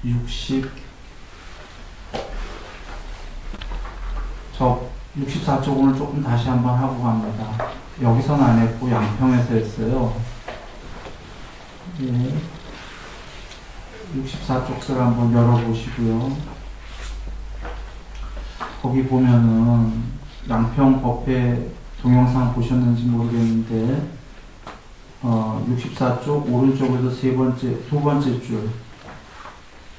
64쪽 오늘 조금 다시 한번 하고 갑니다. 여기서는 안 했고 양평에서 했어요. 예. 64쪽들 한번 열어보시고요. 거기 보면은 양평 법회 동영상 보셨는지 모르겠는데 64쪽 오른쪽에서 두 번째 줄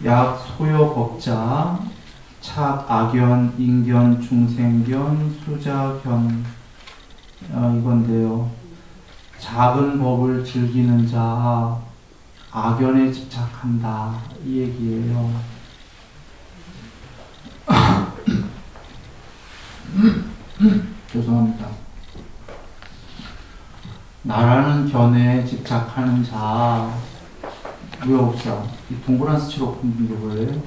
약 소요 법자 착 악견 인견 중생견 수자견 이건데요. 작은 법을 즐기는 자 악견에 집착한다 이 얘기예요. 죄송합니다. 나라는 견해에 집착하는 자 왜 없어? 이 동그란 수치로 푼 게 뭐예요?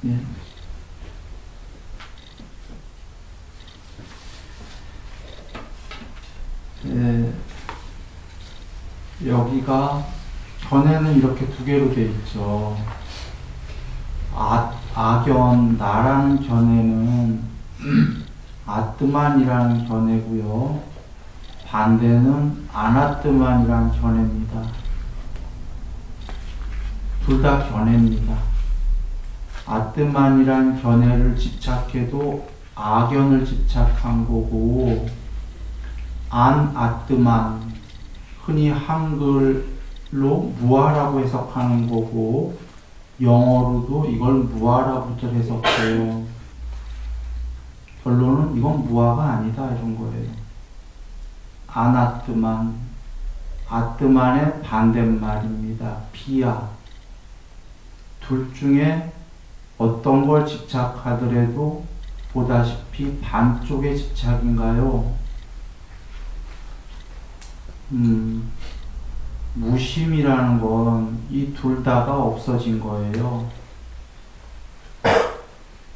예. 예. 여기가 견해는 이렇게 두 개로 돼 있죠. 아견, 나라는 견해는 아뜨만이라는 견해고요. 반대는 아나뜨만이라는 견해입니다. 둘 다 견해입니다. 아뜨만이라는 견해를 집착해도 아견을 집착한 거고, 아뜨만, 흔히 한글로 무아라고 해석하는 거고, 영어로도 이걸 무아라고들 해석해요. 결론은 이건 무아가 아니다 이런 거예요. 아나뜨만, 아뜨만의 반대말입니다. 비아. 둘 중에 어떤 걸 집착하더라도 보다시피 반쪽의 집착인가요? 무심이라는 건 이 둘 다가 없어진 거예요.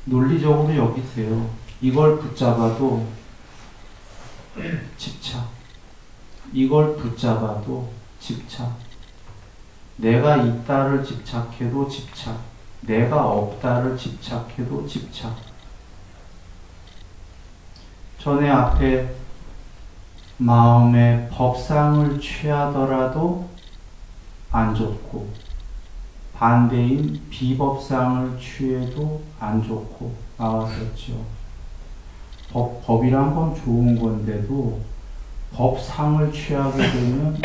논리적으로 여기세요. 이걸 붙잡아도 집착. 이걸 붙잡아도 집착. 내가 있다를 집착해도 집착. 내가 없다를 집착해도 집착. 전에 앞에 마음의 법상을 취하더라도 안 좋고 반대인 비법상을 취해도 안 좋고 나왔었죠. 법이란 건 좋은 건데도 법상을 취하게 되면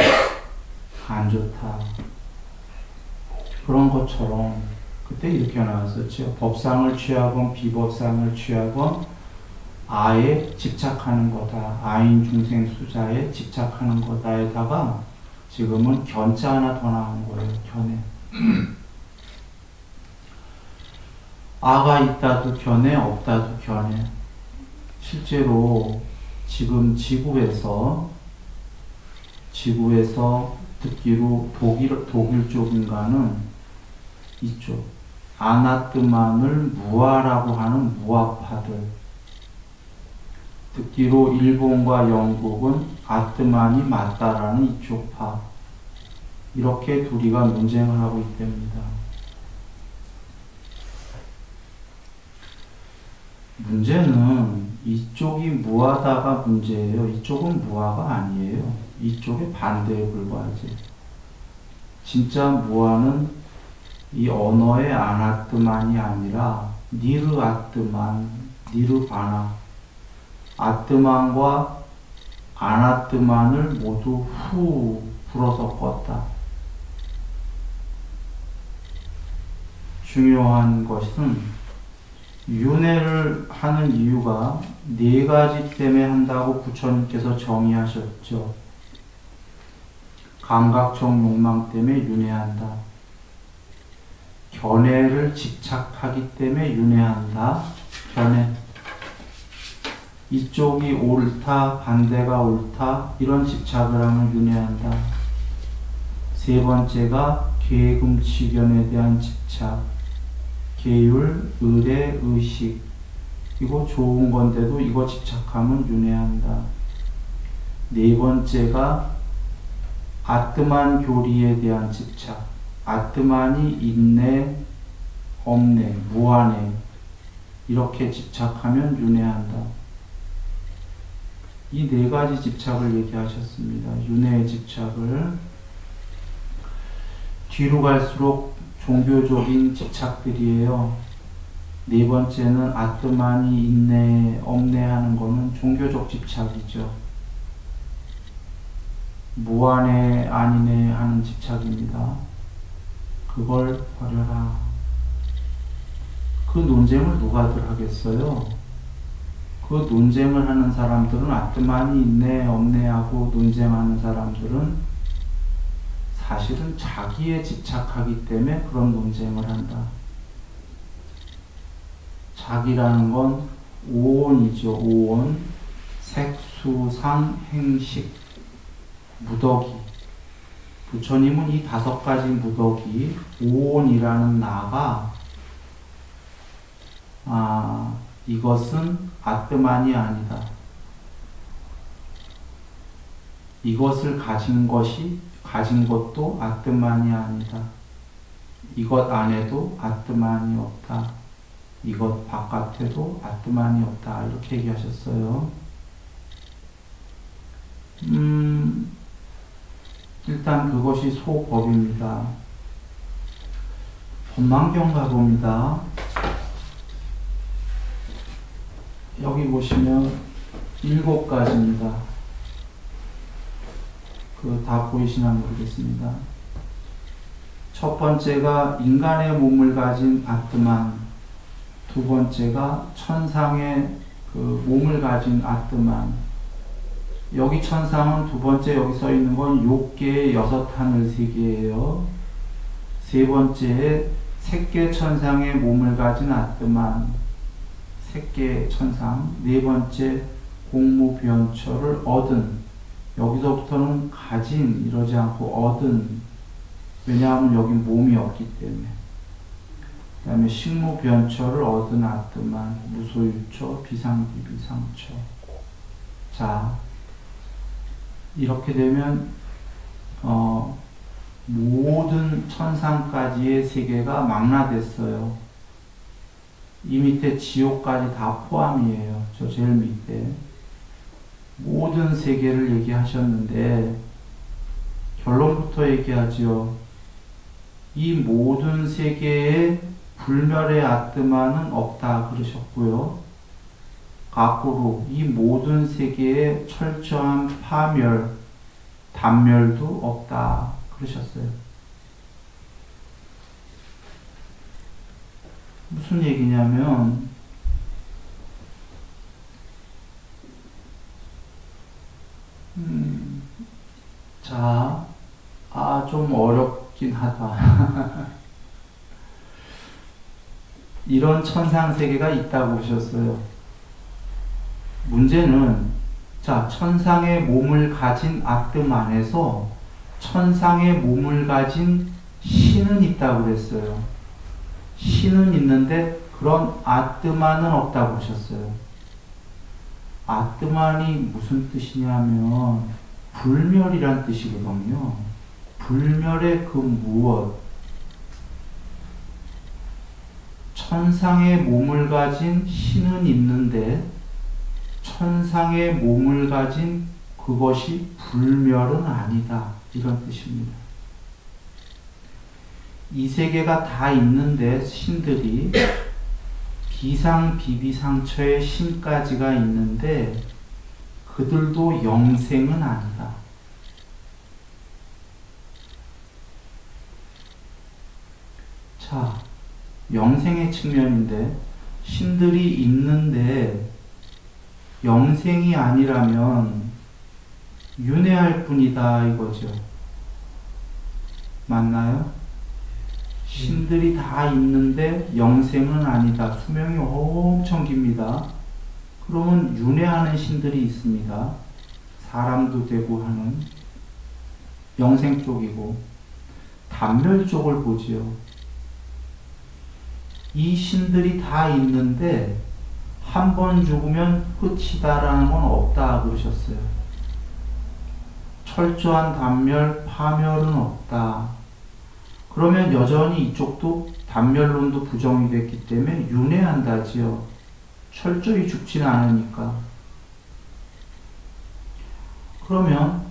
안 좋다. 그런 것처럼 그때 이렇게 나왔었죠. 법상을 취하건 비법상을 취하건 아에 집착하는 거다. 아인 중생 수자에 집착하는 거다에다가 지금은 견자 하나 더 나온 거예요. 견해. 아가 있다도 견해, 없다도 견해. 실제로 지금 지구에서 듣기로 독일 쪽인가는 이쪽 아나뜨만을 무아라고 하는 무아파들, 듣기로 일본과 영국은 아뜨만이 맞다라는 이쪽 파, 이렇게 둘이가 논쟁을 하고 있답니다. 문제는 이쪽이 무아다가 문제예요. 이쪽은 무아가 아니에요. 이쪽의 반대에 불과하지. 진짜 무아는 이 언어의 아나뜨만이 아니라 니르아뜨만, 니르바나, 아뜨만과 아나뜨만을 모두 후 불어서 껐다. 중요한 것은 윤회를 하는 이유가 네 가지 때문에 한다고 부처님께서 정의하셨죠. 감각적 욕망 때문에 윤회한다. 견해를 집착하기 때문에 윤회한다. 견해. 이쪽이 옳다, 반대가 옳다, 이런 집착을 하면 윤회한다. 세 번째가 계금치견에 대한 집착. 계율, 의례, 의식. 이거 좋은 건데도 이거 집착하면 윤회한다. 네 번째가 아뜨만 교리에 대한 집착. 아뜨만이 있네, 없네, 무하네. 이렇게 집착하면 윤회한다. 이 네 가지 집착을 얘기하셨습니다. 윤회의 집착을. 뒤로 갈수록 종교적인 집착들이에요. 네 번째는 아뜨만이 있네, 없네 하는 거는 종교적 집착이죠. 무하네, 아니네 하는 집착입니다. 그걸 버려라. 그 논쟁을 누가들 하겠어요? 그 논쟁을 하는 사람들은 아뜨만이 있네, 없네 하고 논쟁하는 사람들은 사실은 자기에 집착하기 때문에 그런 논쟁을 한다. 자기라는 건 오온이죠. 오온, 색수상, 행식, 무더기. 부처님은 이 5가지 무더기, 오온이라는 나가 이것은 아뜨만이 아니다. 이것을 가진 것도 아뜨만이 아니다. 이것 안에도 아뜨만이 없다. 이것 바깥에도 아뜨만이 없다. 이렇게 얘기하셨어요. 일단 그것이 소법입니다. 법망경 가봅니다. 여기 보시면 7가지입니다. 다 보이시나 모르겠습니다. 첫 번째가 인간의 몸을 가진 아뜨만, 두 번째가 천상의 몸을 가진 아뜨만. 여기 천상은 두 번째 여기 써 있는 건 욕계의 6하늘 세계예요. 세 번째에 색계 천상의 몸을 가진 아뜨만, 색계 천상. 네 번째 공무변처를 얻은, 여기서부터는 가진 이러지 않고 얻은, 왜냐하면 여기 몸이 없기 때문에. 그 다음에 식무변처를 얻은 아뜨만, 무소유처, 비상비비상처. 자, 이렇게 되면 모든 천상까지의 세계가 망라됐어요. 이 밑에 지옥까지 다 포함이에요. 저 제일 밑에. 모든 세계를 얘기하셨는데 결론부터 얘기하죠. 이 모든 세계에 불멸의 아뜨만은 없다 그러셨고요. 거꾸로 이 모든 세계에 철저한 파멸, 단멸도 없다 그러셨어요. 무슨 얘기냐면 자, 좀 어렵긴 하다. 이런 천상세계가 있다고 보셨어요. 문제는 자, 천상의 몸을 가진 아뜨만에서 천상의 몸을 가진 신은 있다고 그랬어요. 신은 있는데 그런 아뜨만은 없다고 보셨어요. 아뜨만이 무슨 뜻이냐면 불멸이란 뜻이거든요. 불멸의 그 무엇, 천상의 몸을 가진 신은 있는데 천상의 몸을 가진 그것이 불멸은 아니다. 이런 뜻입니다. 이 세계가 다 있는데 신들이 비상비비상처의 신까지가 있는데 그들도 영생은 아니다. 자, 영생의 측면인데 신들이 있는데 영생이 아니라면 윤회할 뿐이다 이거죠. 맞나요? 신들이 다 있는데 영생은 아니다. 수명이 엄청 깁니다. 그러면 윤회하는 신들이 있습니다. 사람도 되고 하는 영생 쪽이고 단멸 쪽을 보지요. 이 신들이 다 있는데 한 번 죽으면 끝이다라는 건 없다 그러셨어요. 철저한 단멸, 파멸은 없다. 그러면 여전히 이쪽도 단멸론도 부정이 됐기 때문에 윤회한다지요. 철저히 죽지는 않으니까. 그러면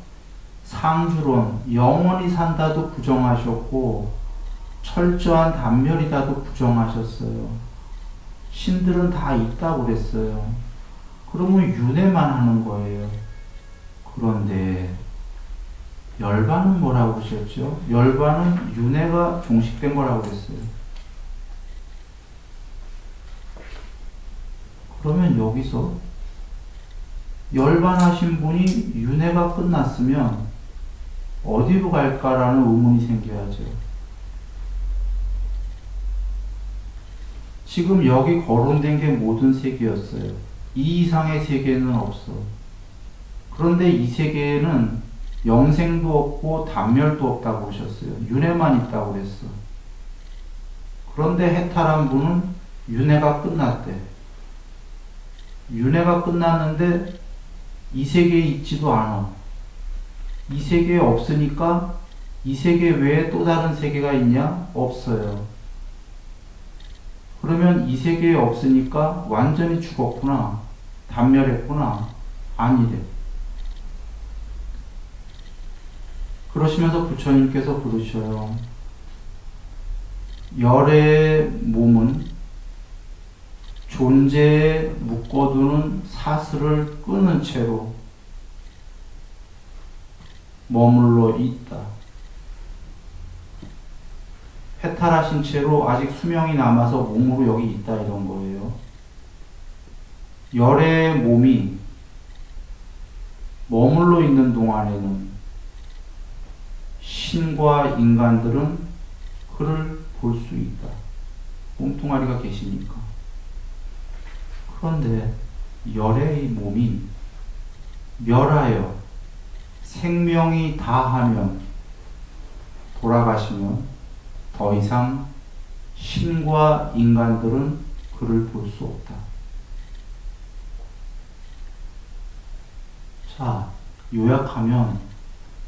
상주론, 영원히 산다도 부정하셨고 철저한 단멸이다도 부정하셨어요. 신들은 다 있다고 그랬어요. 그러면 윤회만 하는 거예요. 그런데 열반은 뭐라고 하셨죠? 열반은 윤회가 종식된 거라고 했어요. 그러면 여기서 열반하신 분이 윤회가 끝났으면 어디로 갈까라는 의문이 생겨야죠. 지금 여기 거론된 게 모든 세계였어요. 이 이상의 세계는 없어. 그런데 이 세계에는 영생도 없고 단멸도 없다고 보셨어요. 윤회만 있다고 그랬어. 그런데 해탈한 분은 윤회가 끝났대. 윤회가 끝났는데 이 세계에 있지도 않아. 이 세계에 없으니까 이 세계 외에 또 다른 세계가 있냐? 없어요. 그러면 이 세계에 없으니까 완전히 죽었구나. 단멸했구나. 아니래. 그러시면서 부처님께서 부르셔요. 열의 몸은 존재에 묶어두는 사슬을 끊은 채로 머물러 있다. 해탈하신 채로 아직 수명이 남아서 몸으로 여기 있다 이런 거예요. 열의 몸이 머물러 있는 동안에는 신과 인간들은 그를 볼 수 있다. 몸뚱아리가 계시니까. 그런데 열의 몸이 멸하여 생명이 다하면 돌아가시면 더 이상 신과 인간들은 그를 볼 수 없다. 자, 요약하면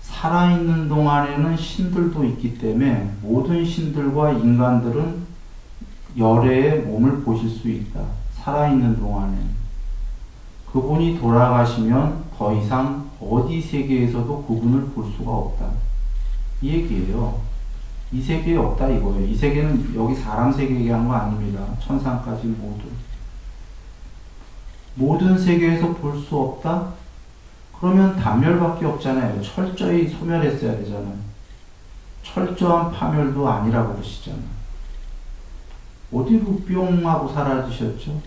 살아있는 동안에는 신들도 있기 때문에 모든 신들과 인간들은 열애의 몸을 보실 수 있다. 살아있는 동안에는. 그분이 돌아가시면 더 이상 어디 세계에서도 그분을 볼 수가 없다. 이 얘기예요. 이 세계에 없다 이거예요. 이 세계는 여기 사람 세계 얘기하는 거 아닙니다. 천상까지 모두. 모든 세계에서 볼 수 없다? 그러면 단멸밖에 없잖아요. 철저히 소멸했어야 되잖아요. 철저한 파멸도 아니라고 그러시잖아요. 어디로 뿅 하고 사라지셨죠?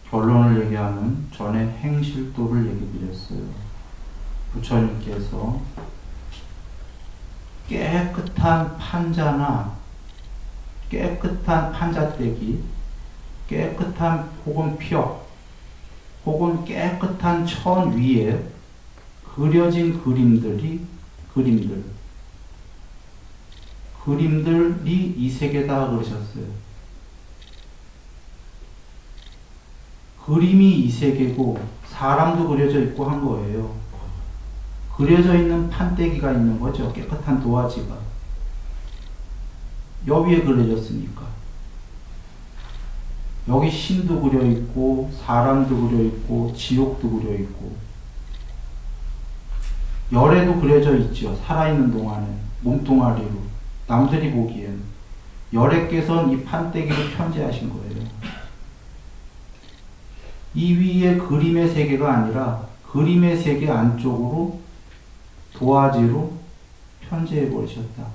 결론을 얘기하면 전에 행실도를 얘기 드렸어요. 부처님께서 깨끗한 판자나 깨끗한 판자떼기, 깨끗한 혹은 벽, 혹은 깨끗한 천 위에 그려진 그림들이 이 세계다 그러셨어요. 그림이 이 세계고 사람도 그려져 있고 한 거예요. 그려져 있는 판때기가 있는 거죠. 깨끗한 도화지가. 여기에 그려졌으니까. 여기 신도 그려 있고 사람도 그려 있고 지옥도 그려 있고 열에도 그려져 있죠. 살아있는 동안에 몸뚱아리로 남들이 보기엔 열애께서는 이 판때기를 편재하신 거예요. 이 위에 그림의 세계가 아니라 그림의 세계 안쪽으로 도화지로 편재해 버리셨다.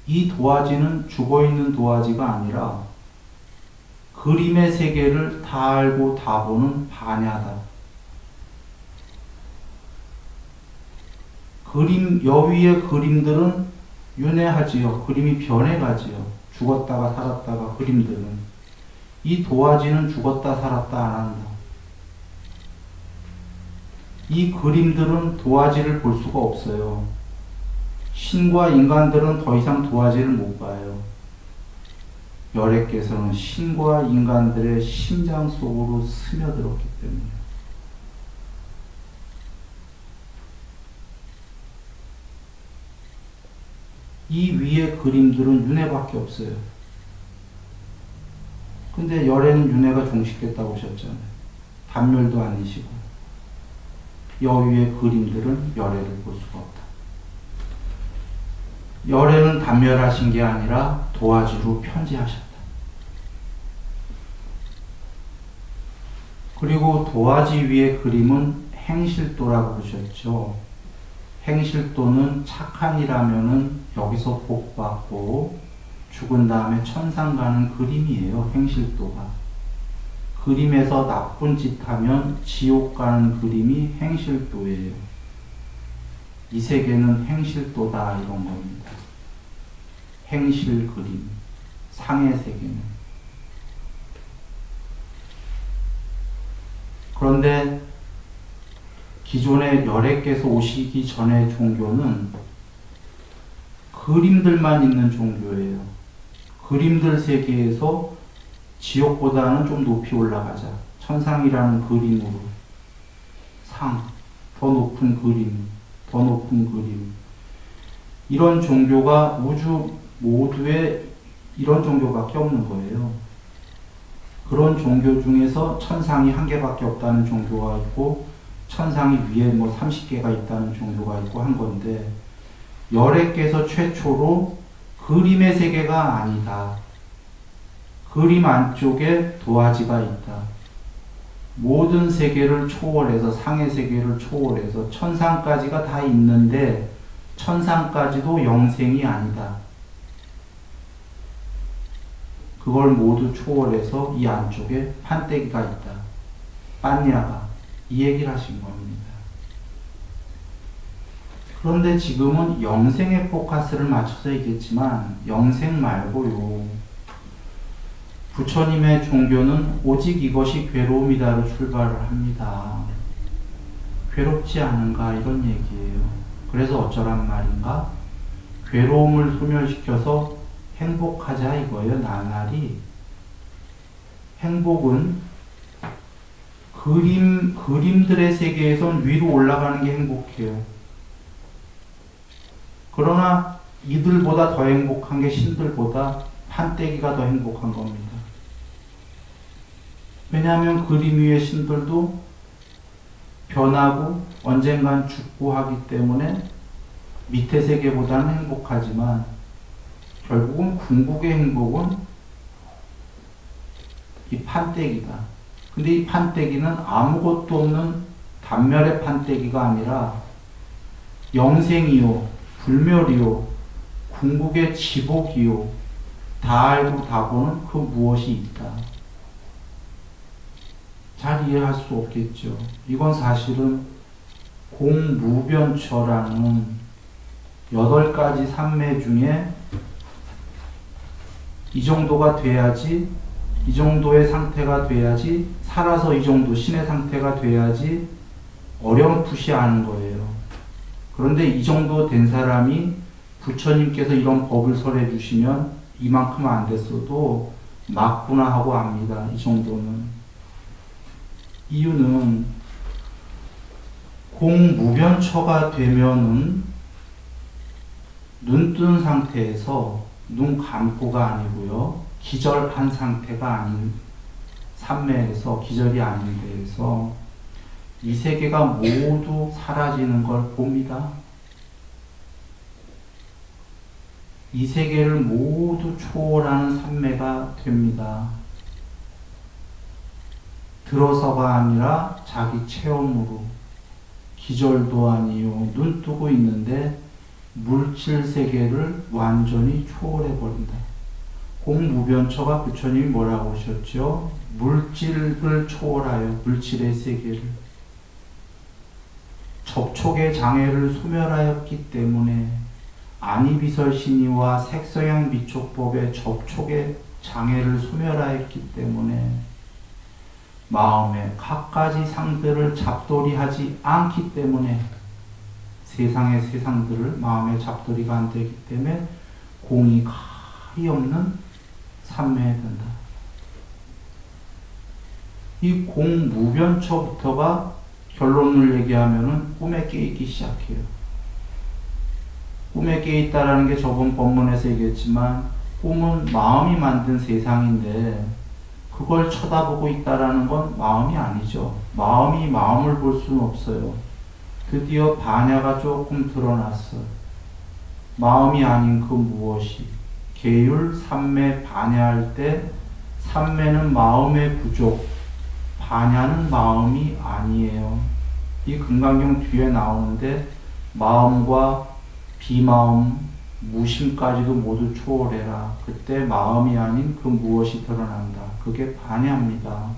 이 도화지는 죽어있는 도화지가 아니라 그림의 세계를 다 알고 다 보는 반야다. 여위의 그림들은 윤회하지요. 그림이 변해가지요. 죽었다가 살았다가 그림들은. 이 도화지는 죽었다 살았다 안 한다. 이 그림들은 도화지를 볼 수가 없어요. 신과 인간들은 더 이상 도화지를 못 봐요. 열애께서는 신과 인간들의 심장 속으로 스며들었기 때문에 이 위에 그림들은 윤회밖에 없어요. 근데 열애는 윤회가 종식됐다고 하셨잖아요. 단멸도 아니시고 여위의 그림들은 열애를 볼 수가 없다. 열애는 단멸하신 게 아니라 도화지로 편지하셨다. 그리고 도화지 위의 그림은 행실도라고 그러셨죠. 행실도는 착한이라면은 여기서 복받고 죽은 다음에 천상 가는 그림이에요. 행실도가. 그림에서 나쁜 짓 하면 지옥 가는 그림이 행실도예요. 이 세계는 행실도다 이런 겁니다. 행실 그림, 상의 세계는. 그런데 기존의 열애께서 오시기 전의 종교는 그림들만 있는 종교예요. 그림들 세계에서 지옥보다는 좀 높이 올라가자. 천상이라는 그림으로. 상, 더 높은 그림, 더 높은 그림. 이런 종교가 우주 모두에 이런 종교밖에 없는 거예요. 그런 종교 중에서 천상이 한 개밖에 없다는 종교가 있고 천상이 위에 뭐 30개가 있다는 종교가 있고 한 건데 열애께서 최초로 그림의 세계가 아니다. 그림 안쪽에 도화지가 있다. 모든 세계를 초월해서 상의 세계를 초월해서 천상까지가 다 있는데 천상까지도 영생이 아니다. 그걸 모두 초월해서 이 안쪽에 판때기가 있다. 빤야가 이 얘기를 하신 겁니다. 그런데 지금은 영생에 포커스를 맞춰서 얘기했지만 영생 말고요. 부처님의 종교는 오직 이것이 괴로움이다로 출발을 합니다. 괴롭지 않은가 이런 얘기예요. 그래서 어쩌란 말인가? 괴로움을 소멸시켜서 행복하자 이거예요. 나날이. 행복은 그림들의 세계에선 위로 올라가는 게 행복해요. 그러나 이들보다 더 행복한 게 신들보다 판때기가 더 행복한 겁니다. 왜냐하면 그림 위의 신들도 변하고 언젠간 죽고 하기 때문에 밑에 세계보다는 행복하지만 결국은 궁극의 행복은 이 판때기다. 근데 이 판때기는 아무것도 없는 단멸의 판때기가 아니라 영생이요, 불멸이요, 궁극의 지복이요, 다 알고 다 보는 그 무엇이 있다. 잘 이해할 수 없겠죠. 이건 사실은 공무변처라는 8가지 산매 중에 이 정도가 돼야지, 이 정도의 상태가 돼야지, 살아서 이 정도 신의 상태가 돼야지 어렴풋이 아는 거예요. 그런데 이 정도 된 사람이 부처님께서 이런 법을 설해 주시면 이만큼 안 됐어도 맞구나 하고 압니다. 이 정도는. 이유는 공무변처가 되면은 눈 뜬 상태에서 눈 감고가 아니고요. 기절한 상태가 아닌 삼매에서 기절이 아닌 데에서 이 세계가 모두 사라지는 걸 봅니다. 이 세계를 모두 초월하는 삼매가 됩니다. 들어서가 아니라 자기 체험으로 기절도 아니요 눈 뜨고 있는데 물질 세계를 완전히 초월해 버린다. 공무변처가 부처님이 뭐라고 하셨죠? 물질을 초월하여 물질의 세계를 접촉의 장애를 소멸하였기 때문에 아니비설신이와 색서양 미촉법의 접촉의 장애를 소멸하였기 때문에 마음에 갖가지 상들을 잡돌이하지 않기 때문에 세상의 세상들을 마음에 잡돌이가 안 되기 때문에 공이 가히 없는 삼매에 든다. 이 공무변처부터가 결론을 얘기하면은 꿈에 깨있기 시작해요. 꿈에 깨있다라는 게 저번 본문에서 얘기했지만 꿈은 마음이 만든 세상인데 그걸 쳐다보고 있다라는 건 마음이 아니죠. 마음이 마음을 볼 수는 없어요. 드디어 반야가 조금 드러났어. 마음이 아닌 그 무엇이. 계율 삼매 반야할 때 삼매는 마음의 부족, 반야는 마음이 아니에요. 이 금강경 뒤에 나오는데 마음과 비마음, 무심까지도 모두 초월해라. 그때 마음이 아닌 그 무엇이 드러난다. 그게 반야입니다.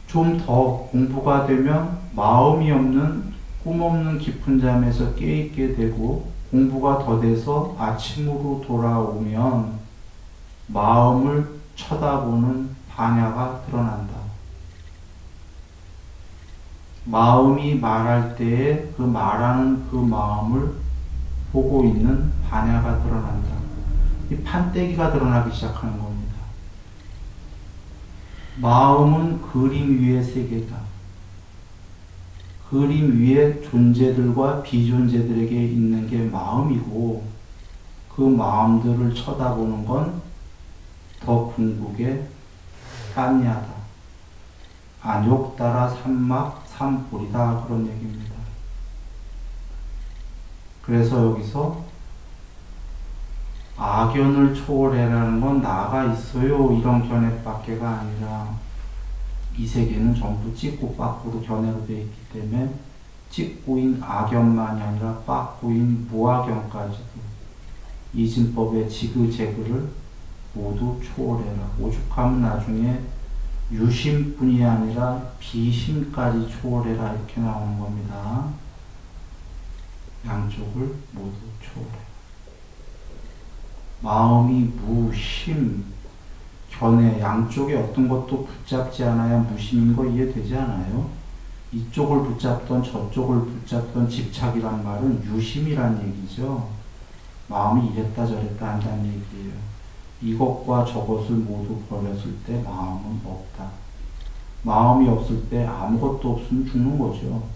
좀 더 공부가 되면 마음이 없는 꿈 없는 깊은 잠에서 깨있게 되고 공부가 더 돼서 아침으로 돌아오면 마음을 쳐다보는 반야가 드러난다. 마음이 말할 때에 그 말하는 그 마음을 보고 있는 반야가 드러난다. 이 판때기가 드러나기 시작하는 겁니다. 마음은 그림 위의 세계다. 그림 위에 존재들과 비존재들에게 있는 게 마음이고 그 마음들을 쳐다보는 건 더 궁극의 딴야다. 안욕 따라 삼막 삼보리다. 그런 얘기입니다. 그래서 여기서 악연을 초월해라는 건 나가 있어요. 이런 견해밖에가 아니라 이 세계는 전부 찍고 빠꾸로 견해로 되어 있기 때문에 찍고인 악연만이 아니라 빠꾸인 무악연까지도 이진법의 지그재그를 모두 초월해라. 오죽하면 나중에 유심뿐이 아니라 비심까지 초월해라. 이렇게 나오는 겁니다. 양쪽을 모두 초월해. 마음이 무심, 견해, 양쪽에 어떤 것도 붙잡지 않아야 무심인 거 이해되지 않아요? 이쪽을 붙잡던 저쪽을 붙잡던 집착이란 말은 유심이란 얘기죠. 마음이 이랬다 저랬다 한다는 얘기예요. 이것과 저것을 모두 버렸을 때 마음은 없다. 마음이 없을 때 아무것도 없으면 죽는 거죠.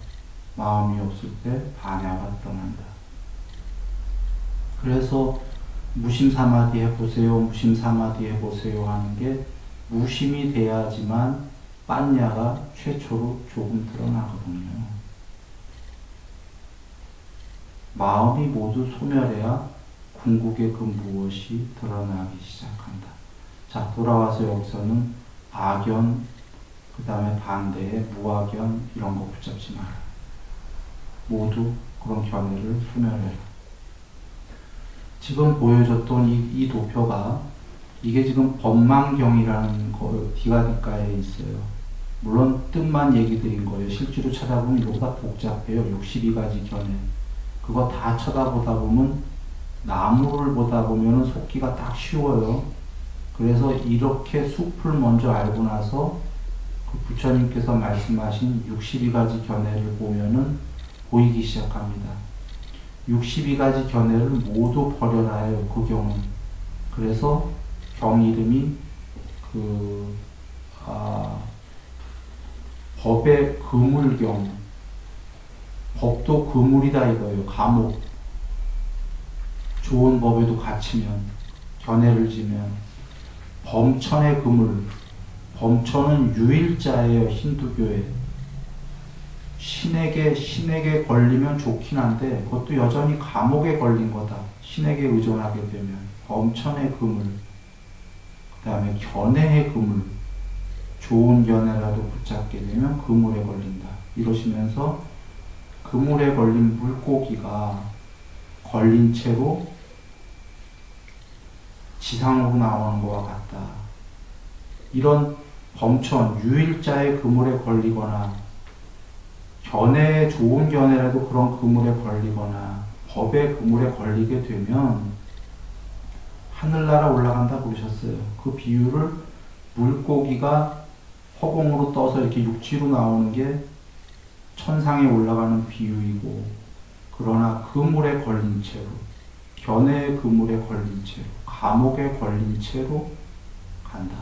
마음이 없을 때 반야가 떠난다. 그래서 무심사마디 해보세요, 무심사마디 해보세요 하는 게 무심이 돼야지만 빤야가 최초로 조금 드러나거든요. 마음이 모두 소멸해야 궁극의 그 무엇이 드러나기 시작한다. 자, 돌아와서 여기서는 악연, 그 다음에 반대의 무악연 이런 거 붙잡지 마라. 모두 그런 견해를 소멸해라. 지금 보여줬던 이 도표가 이게 지금 법망경이라는 거 디가디가에 있어요. 물론 뜻만 얘기 드린 거예요. 실제로 찾아보면 이거보다 복잡해요. 62가지 견해. 그거 다 쳐다보다 보면 나무를 보다 보면 속기가 딱 쉬워요. 그래서 이렇게 숲을 먼저 알고 나서 그 부처님께서 말씀하신 62가지 견해를 보면은 보이기 시작합니다. 62가지 견해를 모두 버려라 해요. 그 경은. 그래서 경 이름이 법의 그물경. 법도 그물이다 이거예요. 감옥. 좋은 법에도 갇히면, 견해를 지면, 범천의 그물. 범천은 유일자예요. 힌두교에. 신에게 걸리면 좋긴 한데 그것도 여전히 감옥에 걸린 거다. 신에게 의존하게 되면. 범천의 그물. 그 다음에 견해의 그물. 좋은 견해라도 붙잡게 되면 그물에 걸린다. 이러시면서 그물에 걸린 물고기가 걸린 채로 지상으로 나오는 것과 같다. 이런 범천, 유일자의 그물에 걸리거나 견해에 좋은 견해라도 그런 그물에 걸리거나 법의 그물에 걸리게 되면 하늘나라 올라간다 그러셨어요. 그 비유를 물고기가 허공으로 떠서 이렇게 육지로 나오는 게 천상에 올라가는 비유이고, 그러나 그물에 걸린 채로 견해의 그물에 걸린 채로, 감옥에 걸린 채로 간다.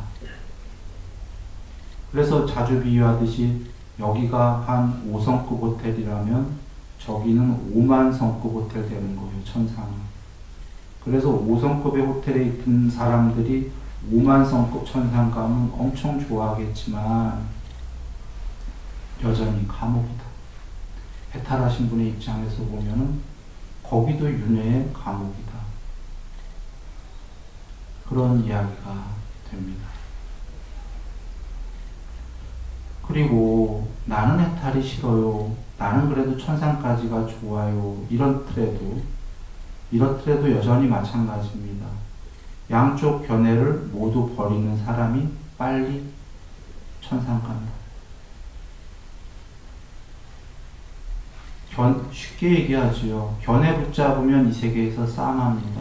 그래서 자주 비유하듯이 여기가 한 5성급 호텔이라면 저기는 5만 성급 호텔 되는 거예요, 천상은. 그래서 5성급의 호텔에 있는 사람들이 5만 성급 천상 가면 엄청 좋아하겠지만 여전히 감옥이다. 해탈하신 분의 입장에서 보면은 거기도 윤회의 감옥이다. 그런 이야기가 됩니다. 그리고 나는 해탈이 싫어요. 나는 그래도 천상까지가 좋아요. 이렇더라도 여전히 마찬가지입니다. 양쪽 견해를 모두 버리는 사람이 빨리 천상 간다. 쉽게 얘기하지요. 견해 붙잡으면 이 세계에서 싸움합니다.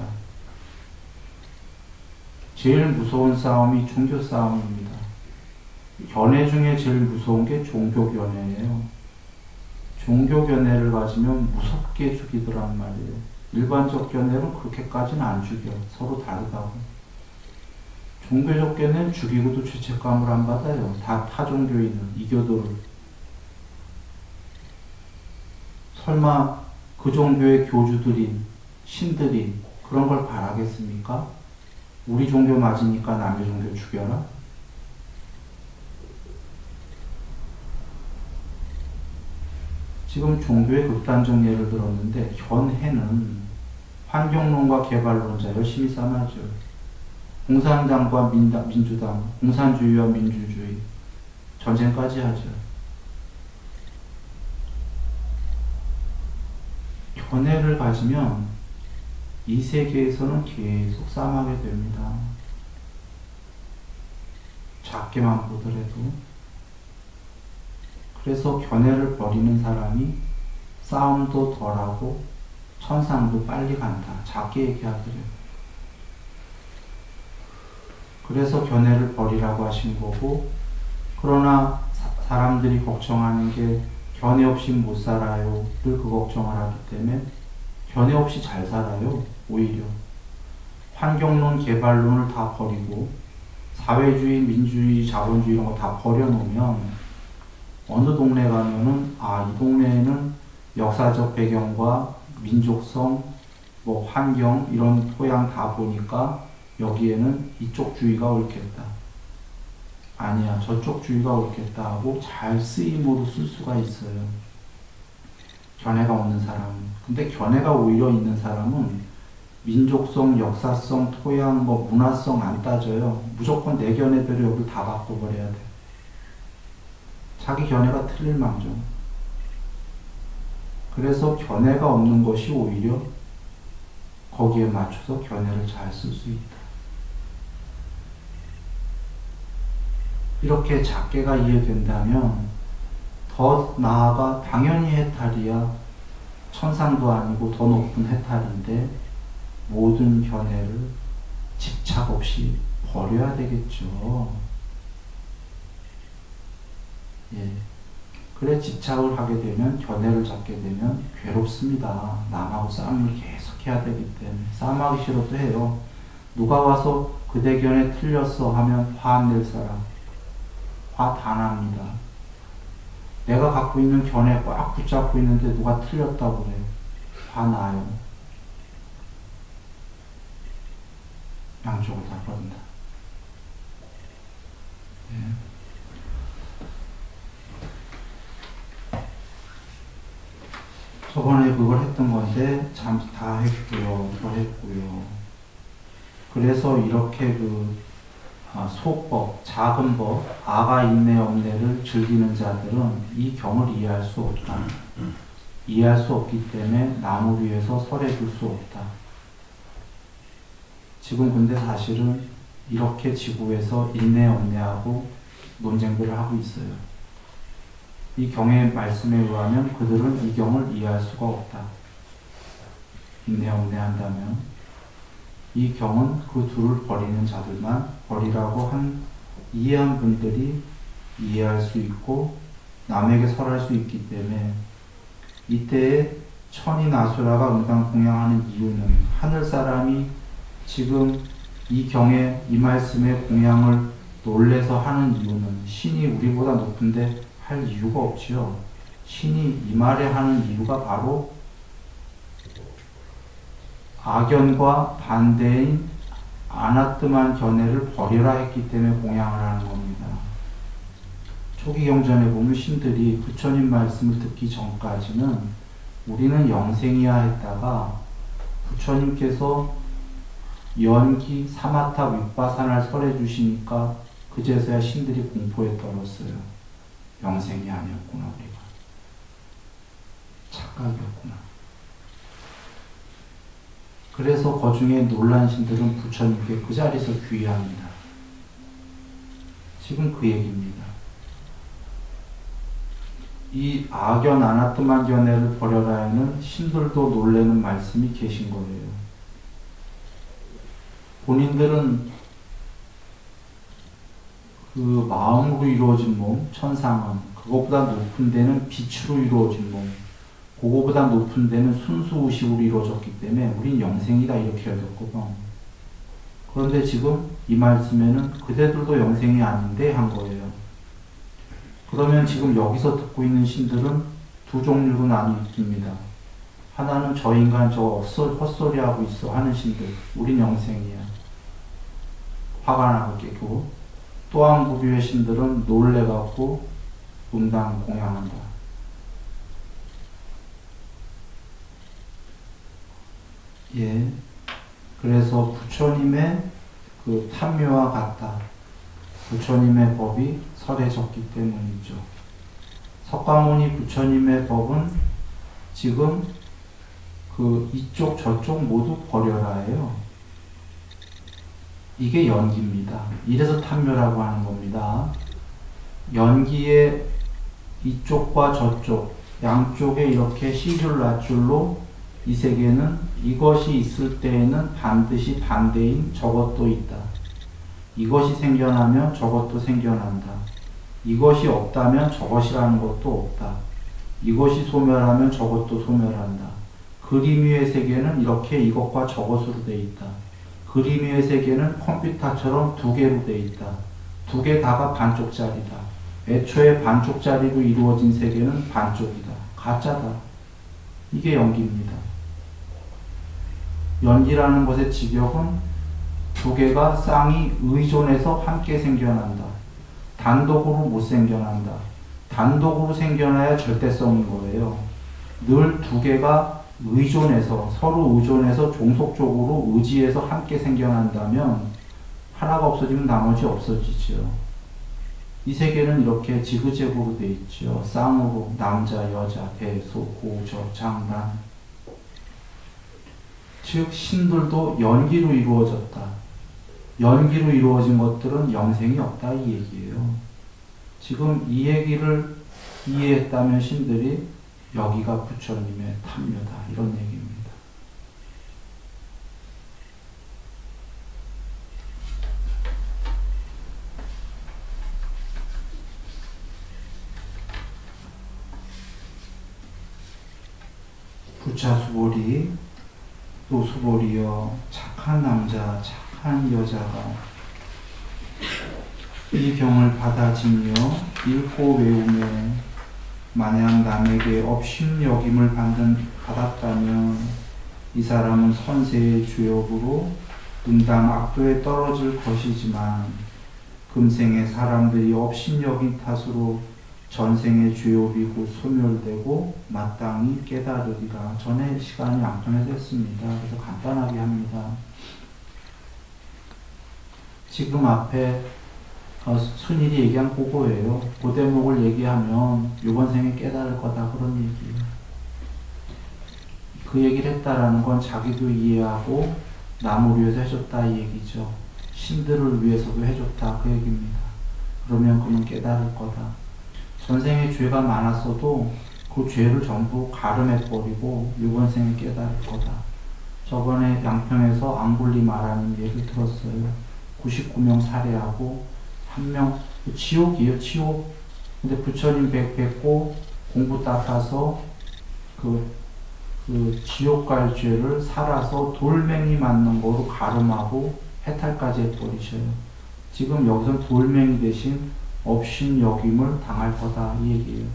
제일 무서운 싸움이 종교 싸움입니다. 견해 중에 제일 무서운 게 종교 견해예요. 종교 견해를 가지면 무섭게 죽이더란 말이에요. 일반적 견해는 그렇게까지는 안 죽여. 서로 다르다고. 종교적 견해는 죽이고도 죄책감을 안 받아요. 다 타종교인은, 이교도를. 설마 그 종교의 교주들이, 신들이 그런 걸 바라겠습니까? 우리 종교 맞으니까 남의 종교 죽여라? 지금 종교의 극단적 예를 들었는데 견해는 환경론과 개발론자 열심히 싸맞죠. 공산당과 민주당, 공산주의와 민주주의 전쟁까지 하죠. 견해를 가지면 이 세계에서는 계속 싸움하게 됩니다. 작게만 보더라도. 그래서 견해를 버리는 사람이 싸움도 덜하고 천상도 빨리 간다. 작게 얘기하더래요. 그래서 견해를 버리라고 하신 거고, 그러나 사람들이 걱정하는 게 견해 없이 못 살아요. 늘 그 걱정을 하기 때문에 견해 없이 잘 살아요. 오히려. 환경론, 개발론을 다 버리고 사회주의, 민주주의, 자본주의 이런 거 다 버려놓으면 어느 동네 가면은 이 동네에는 역사적 배경과 민족성, 환경 이런 토양 다 보니까 여기에는 이쪽 주의가 옳겠다. 아니야, 저쪽 주의가 옳겠다 하고 잘 쓰임으로 쓸 수가 있어요. 견해가 없는 사람은. 근데 견해가 오히려 있는 사람은 민족성, 역사성, 토양, 문화성 안 따져요. 무조건 내 견해대로 여기 다 바꿔버려야 돼. 자기 견해가 틀릴 망정. 그래서 견해가 없는 것이 오히려 거기에 맞춰서 견해를 잘 쓸 수 있다. 이렇게 작게가 이해된다면 더 나아가 당연히 해탈이야. 천상도 아니고 더 높은 해탈인데 모든 견해를 집착 없이 버려야 되겠죠. 예. 그래 집착을 하게 되면, 견해를 잡게 되면 괴롭습니다. 남하고 싸움을 계속 해야 되기 때문에. 싸움하기 싫어도 해요. 누가 와서 그대 견해 틀렸어 하면 화 안 낼 사람. 화 다 납니다. 내가 갖고 있는 견해 꽉 붙잡고 있는데 누가 틀렸다고 그래. 화 나요. 양쪽을 다 버린다. 예. 저번에 그걸 했던 건데 잠시 다 했고요. 그걸 했고요. 그래서 이렇게 소법, 작은 법, 아가 인내 없내를 즐기는 자들은 이 경을 이해할 수 없다. 이해할 수 없기 때문에 남을 위해서 설해줄 수 없다. 지금 근데 사실은 이렇게 지구에서 인내 없내하고 논쟁들을 하고 있어요. 이 경의 말씀에 의하면 그들은 이 경을 이해할 수가 없다. 인내 없내 한다면 이 경은 그 둘을 버리는 자들만, 버리라고 이해한 분들이 이해할 수 있고 남에게 설할 수 있기 때문에 이때에 천이 나수라가 음당 공양하는 이유는 하늘 사람이 지금 이 경에 이 말씀의 공양을 놀래서 하는 이유는 신이 우리보다 높은데 할 이유가 없지요. 신이 이 말에 하는 이유가 바로 악연과 반대인 아나뜨만 견해를 버려라 했기 때문에 공양을 하는 겁니다. 초기 경전에 보면 신들이 부처님 말씀을 듣기 전까지는 우리는 영생이야 했다가 부처님께서 연기 사마타 윗바산을 설해 주시니까 그제서야 신들이 공포에 떨었어요. 영생이 아니었구나, 우리가. 착각이었구나. 그래서 거중에 놀란 신들은 부처님께 그 자리에서 귀의합니다. 지금 그 얘기입니다. 이 악연 아나뜨만 견해를 버려라에는 신들도 놀라는 말씀이 계신 거예요. 본인들은 그 마음으로 이루어진 몸, 천상은 그것보다 높은 데는 빛으로 이루어진 몸, 그거보다 높은 데는 순수의식으로 이루어졌기 때문에 우린 영생이다 이렇게 여겼거든. 그런데 지금 이 말씀에는 그대들도 영생이 아닌데 한 거예요. 그러면 지금 여기서 듣고 있는 신들은 두 종류로 나뉘습니다. 하나는 저 인간 저거 헛소리하고 있어 하는 신들, 우린 영생이야. 화가 나고 깨고, 또 한 부류의 신들은 놀래갖고 음당 공양한다. 예. 그래서 부처님의 그 탐묘와 같다. 부처님의 법이 설해졌기 때문이죠. 석가모니 부처님의 법은 지금 그 이쪽 저쪽 모두 버려라예요. 이게 연기입니다. 이래서 탐묘라고 하는 겁니다. 연기의 이쪽과 저쪽 양쪽에 이렇게 시줄 낱줄로 이 세계는 이것이 있을 때에는 반드시 반대인 저것도 있다. 이것이 생겨나면 저것도 생겨난다. 이것이 없다면 저것이라는 것도 없다. 이것이 소멸하면 저것도 소멸한다. 그림 위의 세계는 이렇게 이것과 저것으로 되어 있다. 그림 위의 세계는 컴퓨터처럼 두 개로 되어 있다. 두 개 다가 반쪽짜리다. 애초에 반쪽짜리로 이루어진 세계는 반쪽이다. 가짜다. 이게 연기입니다. 연기라는 것의 직역은 두 개가 쌍이 의존해서 함께 생겨난다. 단독으로 못 생겨난다. 단독으로 생겨나야 절대성인 거예요. 늘 두 개가 의존해서 서로 의존해서 종속적으로 의지해서 함께 생겨난다면 하나가 없어지면 나머지 없어지죠. 이 세계는 이렇게 지그재그로 되어 있죠. 쌍으로 남자, 여자, 대소, 고저, 장단. 즉 신들도 연기로 이루어졌다. 연기로 이루어진 것들은 영생이 없다 이 얘기예요. 지금 이 얘기를 이해했다면 신들이 여기가 부처님의 탐묘다 이런 얘기입니다. 부차 수보리 또 수보리여 착한 남자 착한 여자가 이 경을 받아지며 읽고 외우며 만약 남에게 업신여김을 받았다면 이 사람은 선세의 죄업으로 응당 악도에 떨어질 것이지만 금생에 사람들이 업신여긴 탓으로 전생의 죄업이 곧 소멸되고 마땅히 깨달으리라. 전에 시간이 양편해졌습니다. 그래서 간단하게 합니다. 지금 앞에 순일이 얘기한 그거예요. 그 대목을 얘기하면 이번 생에 깨달을 거다 그런 얘기예요. 그 얘기를 했다라는 건 자기도 이해하고 남을 위해서 해줬다 이 얘기죠. 신들을 위해서도 해줬다 그 얘기입니다. 그러면 그는 깨달을 거다. 전생에 죄가 많았어도 그 죄를 전부 가름해버리고 이번 생에 깨달을 거다. 저번에 양평에서 앙굴리 말하는 얘기를 들었어요. 99명 살해하고 1명 지옥이에요. 지옥. 근데 부처님 뵙고 공부 닦아서 그 그 지옥 갈 죄를 살아서 돌멩이 맞는 거로 가름하고 해탈까지 해버리셔요. 지금 여기서 돌멩이 대신 업신여김을 당할 거다 이 얘기예요.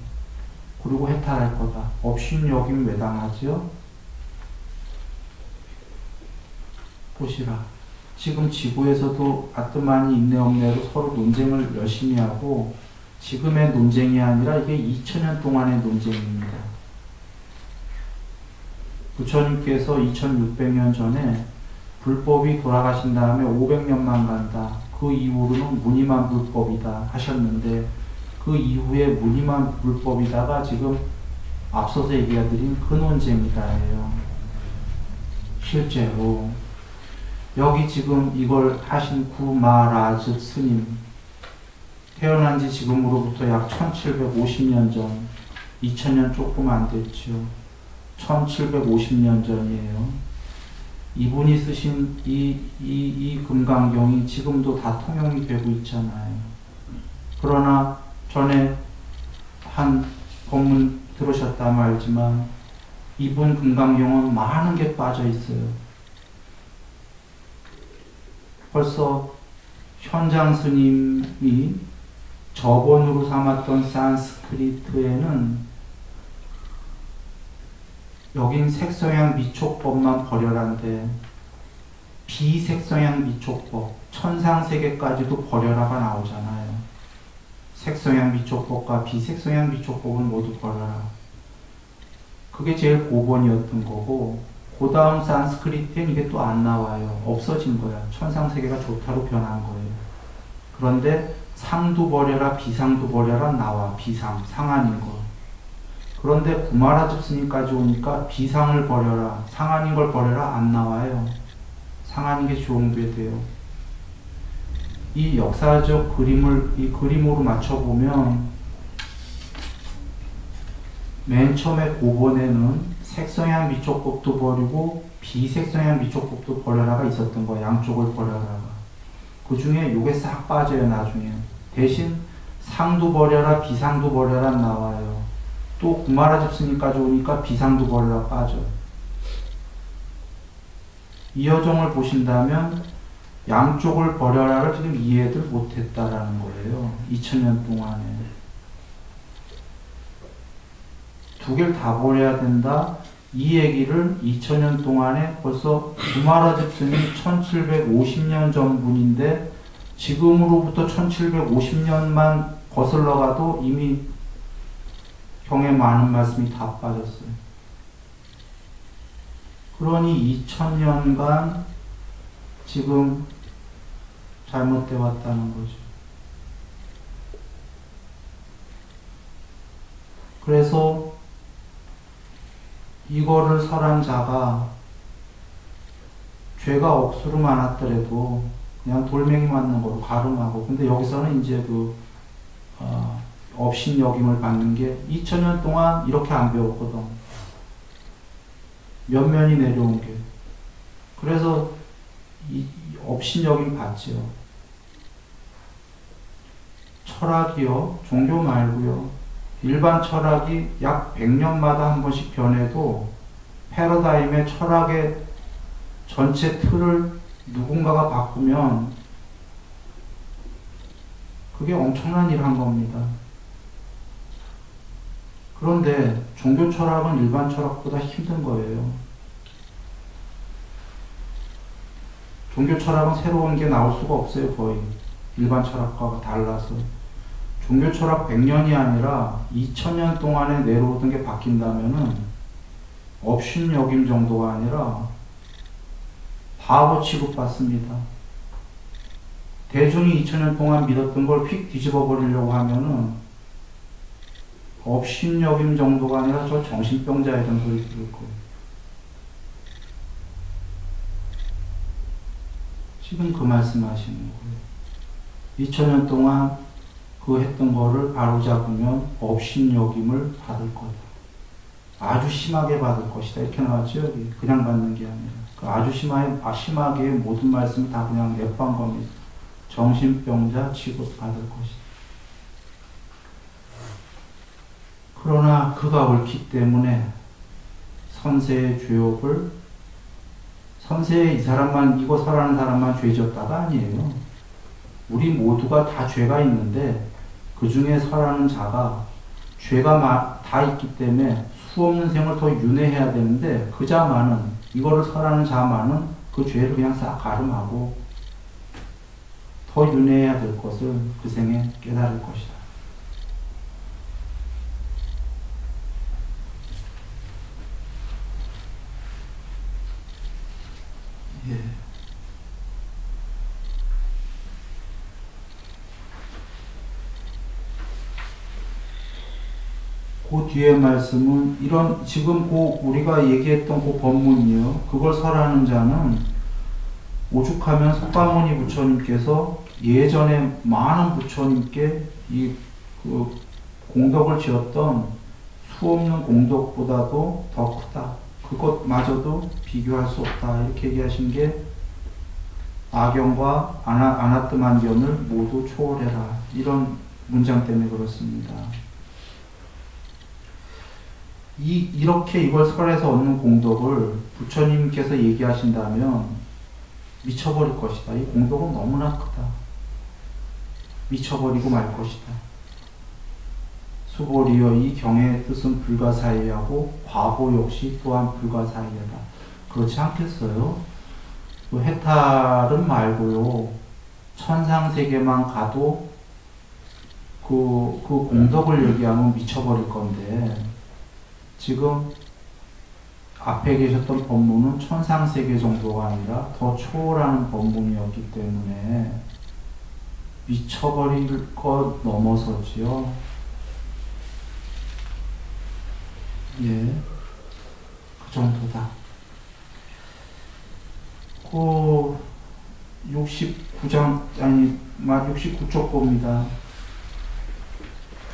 그리고 해탈할 거다. 업신여김 왜 당하죠? 보시라. 지금 지구에서도 아뜨만이 있네 없네로 서로 논쟁을 열심히 하고 지금의 논쟁이 아니라 이게 2000년 동안의 논쟁입니다. 부처님께서 2600년 전에 불법이 돌아가신 다음에 500년만 간다. 그 이후로는 무늬만 불법이다 하셨는데 그 이후에 무늬만 불법이다가 지금 앞서서 얘기해드린 그 논쟁이다예요. 실제로 여기 지금 이걸 하신 구마라즈 스님 태어난 지 지금으로부터 약 1750년 전 2000년 조금 안 됐죠. 1750년 전이에요. 이분이 쓰신 이 금강경이 지금도 다 통용이 되고 있잖아요. 그러나 전에 한 법문 들으셨다면 알지만 이분 금강경은 많은 게 빠져 있어요. 벌써 현장 스님이 저번으로 삼았던 산스크리트에는 여긴 색성향 미촉법만 버려란데 비색성향 미촉법, 천상세계까지도 버려라가 나오잖아요. 색성향 미촉법과 비색성향 미촉법은 모두 버려라. 그게 제일 고본이었던 거고 그 다음 산스크리트엔 이게 또 안 나와요. 없어진 거야. 천상세계가 좋다로 변한 거예요. 그런데 상도 버려라 비상도 버려라 나와. 비상, 상한인 거. 그런데 구마라즈 스님까지 오니까 비상을 버려라, 상한인 걸 버려라 안 나와요. 상한인 게 주홍부에 돼요. 이 역사적 그림을 이 그림으로 맞춰보면 맨 처음에 고본에는 색성향 미촉법도 버리고 비색성향 미촉법도 버려라가 있었던 거예요. 양쪽을 버려라가. 그 중에 요게 싹 빠져요. 나중에. 대신 상도 버려라 비상도 버려라 나와요. 또 구마라즈 스님까지 오니까 비상도 버려라 빠져. 이 여정을 보신다면 양쪽을 버려라를 지금 이해를 못했다라는 거예요. 2000년 동안에. 두 개를 다 버려야 된다. 이 얘기를 2000년 동안에 벌써 구마라즈 스님 1750년 전 분인데 지금으로부터 1750년만 거슬러 가도 이미 경에 많은 말씀이 다 빠졌어요. 그러니 2000년간 지금 잘못돼 왔다는 거죠. 그래서 이거를 설한 자가 죄가 억수로 많았더라도 그냥 돌멩이 맞는 거로 가름하고, 근데 여기서는 이제 업신여김을 받는 게 2000년 동안 이렇게 안 배웠거든. 면면이 내려온 게. 그래서 이 업신여김 받지요. 철학이요, 종교 말고요. 일반 철학이 약 100년마다 한 번씩 변해도 패러다임의 철학의 전체 틀을 누군가가 바꾸면 그게 엄청난 일을 한 겁니다. 그런데 종교 철학은 일반 철학보다 힘든 거예요. 종교 철학은 새로운 게 나올 수가 없어요. 거의 일반 철학과 달라서. 종교 철학 100년이 아니라 2000년 동안에 내려오던 게 바뀐다면은 업신여김 정도가 아니라 바보 취급받습니다. 대중이 2000년 동안 믿었던 걸 휙 뒤집어 버리려고 하면은 업신여김 정도가 아니라 저 정신병자 이런 소리 들을 거예요. 지금 그 말씀 하시는 거예요. 2000년 동안 그 했던 거를 바로잡으면 업신여김을 받을 거다. 아주 심하게 받을 것이다. 이렇게 나왔죠. 여기. 그냥 받는 게 아니라. 그 아주 심하게 모든 말씀이 다 그냥 내포한 겁니다. 정신병자 취급받을 것이다. 그러나 그가 옳기 때문에 선세의 죄업을 선세에 이 사람만 이거 설하는 사람만 죄 지었다가 아니에요. 우리 모두가 다 죄가 있는데 그 중에 설하는 자가 죄가 다 있기 때문에 수없는 생을 더 윤회해야 되는데 그 자만은 이거를 설하는 자만은 그 죄를 그냥 싹 가름하고 더 윤회해야 될 것을 그 생에 깨달을 것이다. 예. 그 뒤에 말씀은 이런 지금 우리가 얘기했던 그 법문이요. 그걸 설하는 자는 오죽하면 석가모니 부처님께서 예전에 많은 부처님께 그 공덕을 지었던 수없는 공덕보다도 더 크다. 그것마저도 비교할 수 없다. 이렇게 얘기하신 게 아경과 아나뜨만견을 모두 초월해라. 이런 문장 때문에 그렇습니다. 이렇게 이걸 설해서 얻는 공덕을 부처님께서 얘기하신다면 미쳐버릴 것이다. 이 공덕은 너무나 크다. 미쳐버리고 말 것이다. 수보리여 이 경의 뜻은 불가사의하고 과보 역시 또한 불가사의하다. 그렇지 않겠어요? 그 해탈은 말고요. 천상세계만 가도 그 공덕을 얘기하면 미쳐버릴 건데 지금 앞에 계셨던 법문은 천상세계 정도가 아니라 더 초월하는 법문이었기 때문에 미쳐버릴 것 넘어서지요. 예, 그 정도다. 그 69장, 아니, 69쪽 봅니다.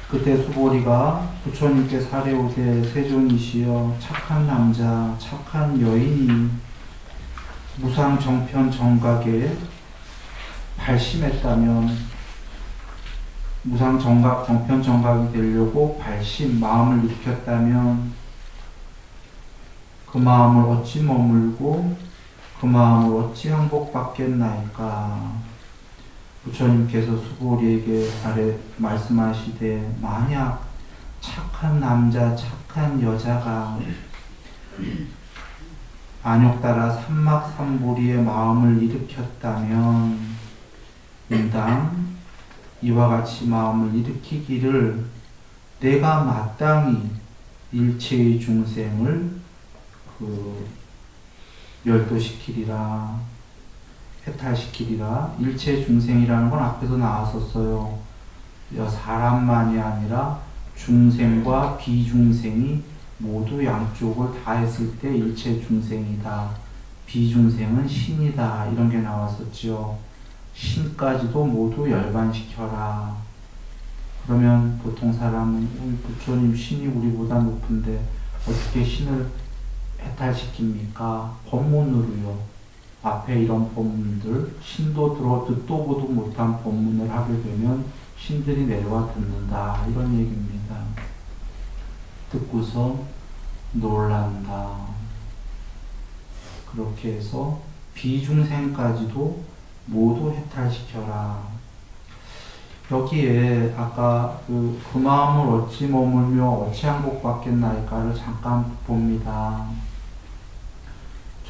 그때 수보리가 부처님께 사례오되 세존이시여 착한 남자, 착한 여인이 무상정편 정각에 발심했다면 정편 정각이 되려고 마음을 일으켰다면 그 마음을 어찌 머물고 그 마음을 어찌 항복받겠나이까. 부처님께서 수보리에게 아래 말씀하시되 만약 착한 남자, 착한 여자가 안욕 따라 삼막삼보리의 마음을 일으켰다면 인당 이와 같이 마음을 일으키기를 내가 마땅히 일체의 중생을 멸도시키리라. 해탈시키리라. 일체 중생이라는 건 앞에서 나왔었어요. 사람만이 아니라 중생과 비중생이 모두 양쪽을 다 했을 때 일체 중생이다. 비중생은 신이다. 이런 게 나왔었죠. 신까지도 모두 열반시켜라. 그러면 보통 사람은 우리 부처님 신이 우리보다 높은데 어떻게 신을 해탈시킵니까? 법문으로요. 앞에 이런 법문들, 신도 듣도 보도 못한 법문을 하게 되면 신들이 내려와 듣는다. 이런 얘기입니다. 듣고서 놀란다. 그렇게 해서 비중생까지도 모두 해탈시켜라. 여기에 아까 그 마음을 어찌 머물며 어찌 항복받겠나이까를 잠깐 봅니다.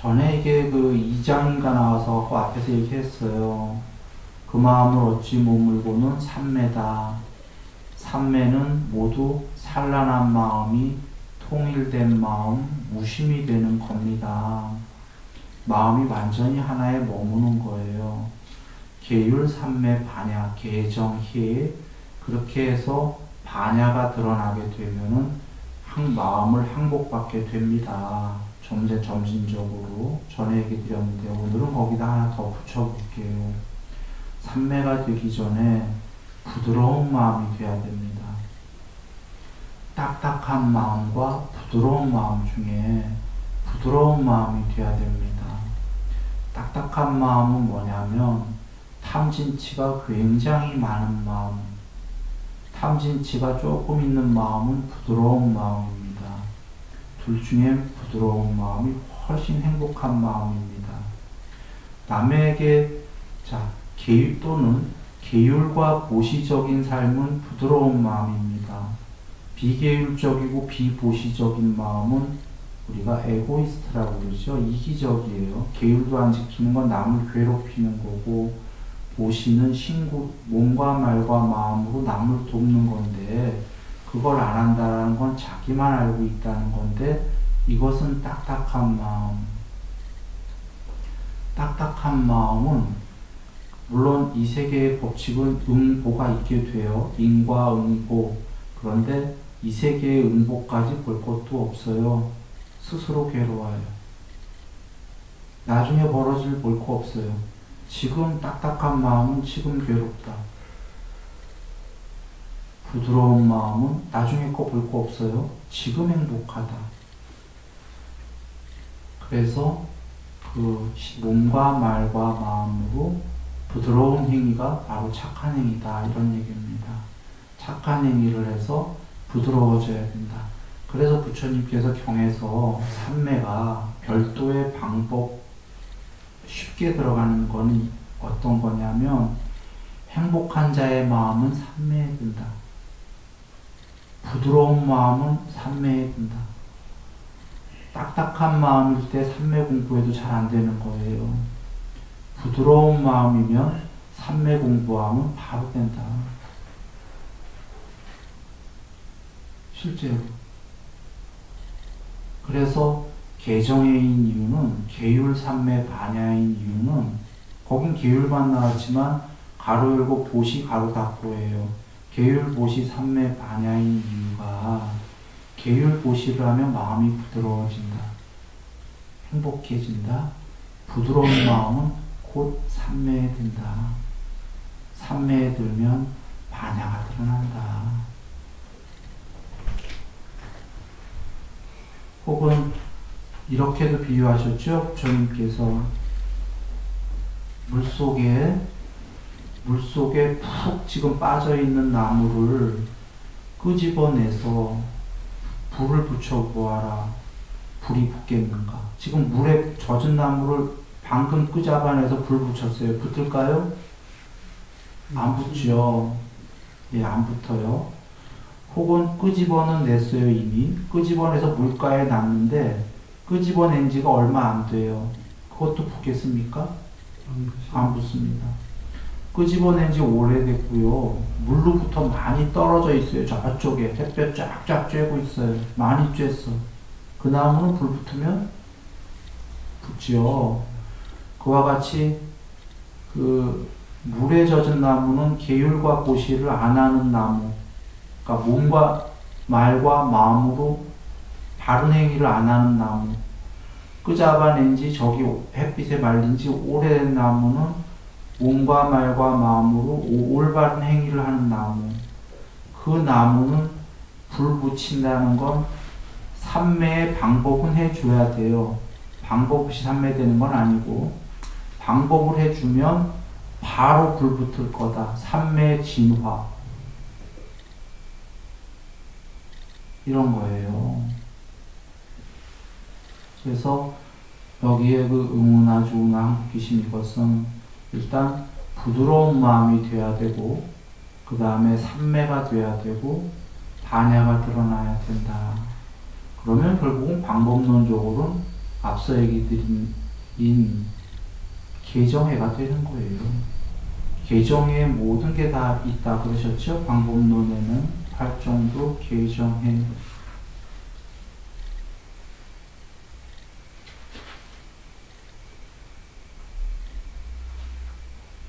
전에 이게 그 2장인가 나와서 그 앞에서 얘기했어요. 그 마음을 어찌 머물고는 삼매다. 삼매는 모두 산란한 마음이 통일된 마음, 무심이 되는 겁니다. 마음이 완전히 하나에 머무는 거예요. 계율 삼매 반야, 계정희 그렇게 해서 반야가 드러나게 되면은 마음을 항복받게 됩니다. 점진적으로 전에 얘기 드렸는데 오늘은 거기다 하나 더 붙여볼게요. 삼매가 되기 전에 부드러운 마음이 돼야 됩니다. 딱딱한 마음과 부드러운 마음 중에 부드러운 마음이 돼야 됩니다. 딱딱한 마음은 뭐냐면 탐진치가 굉장히 많은 마음, 탐진치가 조금 있는 마음은 부드러운 마음입니다. 둘 중에 부드러운 마음이 훨씬 행복한 마음입니다. 남에게 계율 또는 계율과 보시적인 삶은 부드러운 마음입니다. 비계율적이고 비보시적인 마음은 우리가 에고이스트라고 그러죠. 이기적이에요. 계율도 안 지키는 건 남을 괴롭히는 거고, 보시는 몸과 말과 마음으로 남을 돕는 건데, 그걸 안 한다는 건 자기만 알고 있다는 건데, 이것은 딱딱한 마음. 딱딱한 마음은 물론 이 세계의 법칙은 응보가 있게 돼요. 인과 응보. 그런데 이 세계의 응보까지 볼 것도 없어요. 스스로 괴로워요. 나중에 벌어질 볼 거 없어요. 지금 딱딱한 마음은 지금 괴롭다. 부드러운 마음은 나중에 거 볼 거 없어요. 지금 행복하다. 그래서 그 몸과 말과 마음으로 부드러운 행위가 바로 착한 행위다. 이런 얘기입니다. 착한 행위를 해서 부드러워져야 된다. 그래서 부처님께서 경에서 삼매가 별도의 방법 쉽게 들어가는 건 어떤 거냐면, 행복한 자의 마음은 삼매에 든다. 부드러운 마음은 삼매에 든다. 딱딱한 마음일 때 삼매 공부해도 잘 안 되는 거예요. 부드러운 마음이면 삼매 공부하면 바로 된다. 실제로. 그래서 개정해인 이유는, 계율 삼매 반야인 이유는, 거긴 계율만 나왔지만 가로 열고 보시 가로 닫고예요. 계율 보시 삼매 반야인 이유가, 계율 보시를 하면 마음이 부드러워진다. 행복해진다. 부드러운 마음은 곧 삼매에 든다. 삼매에 들면 반야가 드러난다. 혹은 이렇게도 비유하셨죠? 부처님께서 물속에 푹 지금 빠져있는 나무를 끄집어내서 불을 붙여보아라. 불이 붙겠는가? 지금 물에 젖은 나무를 방금 끄잡아내서 불 붙였어요. 붙을까요? 안 붙죠. 예, 안 붙어요. 혹은 끄집어는 냈어요. 이미 끄집어내서 물가에 놨는데 끄집어낸 지가 얼마 안 돼요. 그것도 붙겠습니까? 안 붙습니다. 끄집어낸 지 오래됐고요. 물로부터 많이 떨어져 있어요. 저쪽에 햇볕 쫙쫙 쬐고 있어요. 많이 쬐어. 그 나무는 불 붙으면 붙지요. 그와 같이 그 물에 젖은 나무는 계율과 보시를 안 하는 나무, 그러니까 몸과 말과 마음으로 바른 행위를 안 하는 나무, 끄잡아낸 지 저기 햇빛에 말린 지 오래된 나무는 몸과 말과 마음으로 올바른 행위를 하는 나무. 그 나무는 불 붙인다는 건 삼매의 방법은 해줘야 돼요. 방법 없이 삼매되는 건 아니고, 방법을 해주면 바로 불 붙을 거다. 삼매의 진화. 이런 거예요. 그래서 여기에 그 응우나 주우나 한국기심, 이것은 일단 부드러운 마음이 돼야 되고, 그 다음에 삼매가 돼야 되고, 반야가 드러나야 된다. 그러면 결국은 방법론적으로는 앞서 얘기 드린 개정해가 되는 거예요. 개정에 모든 게 다 있다 그러셨죠? 방법론에는 팔정도, 개정해.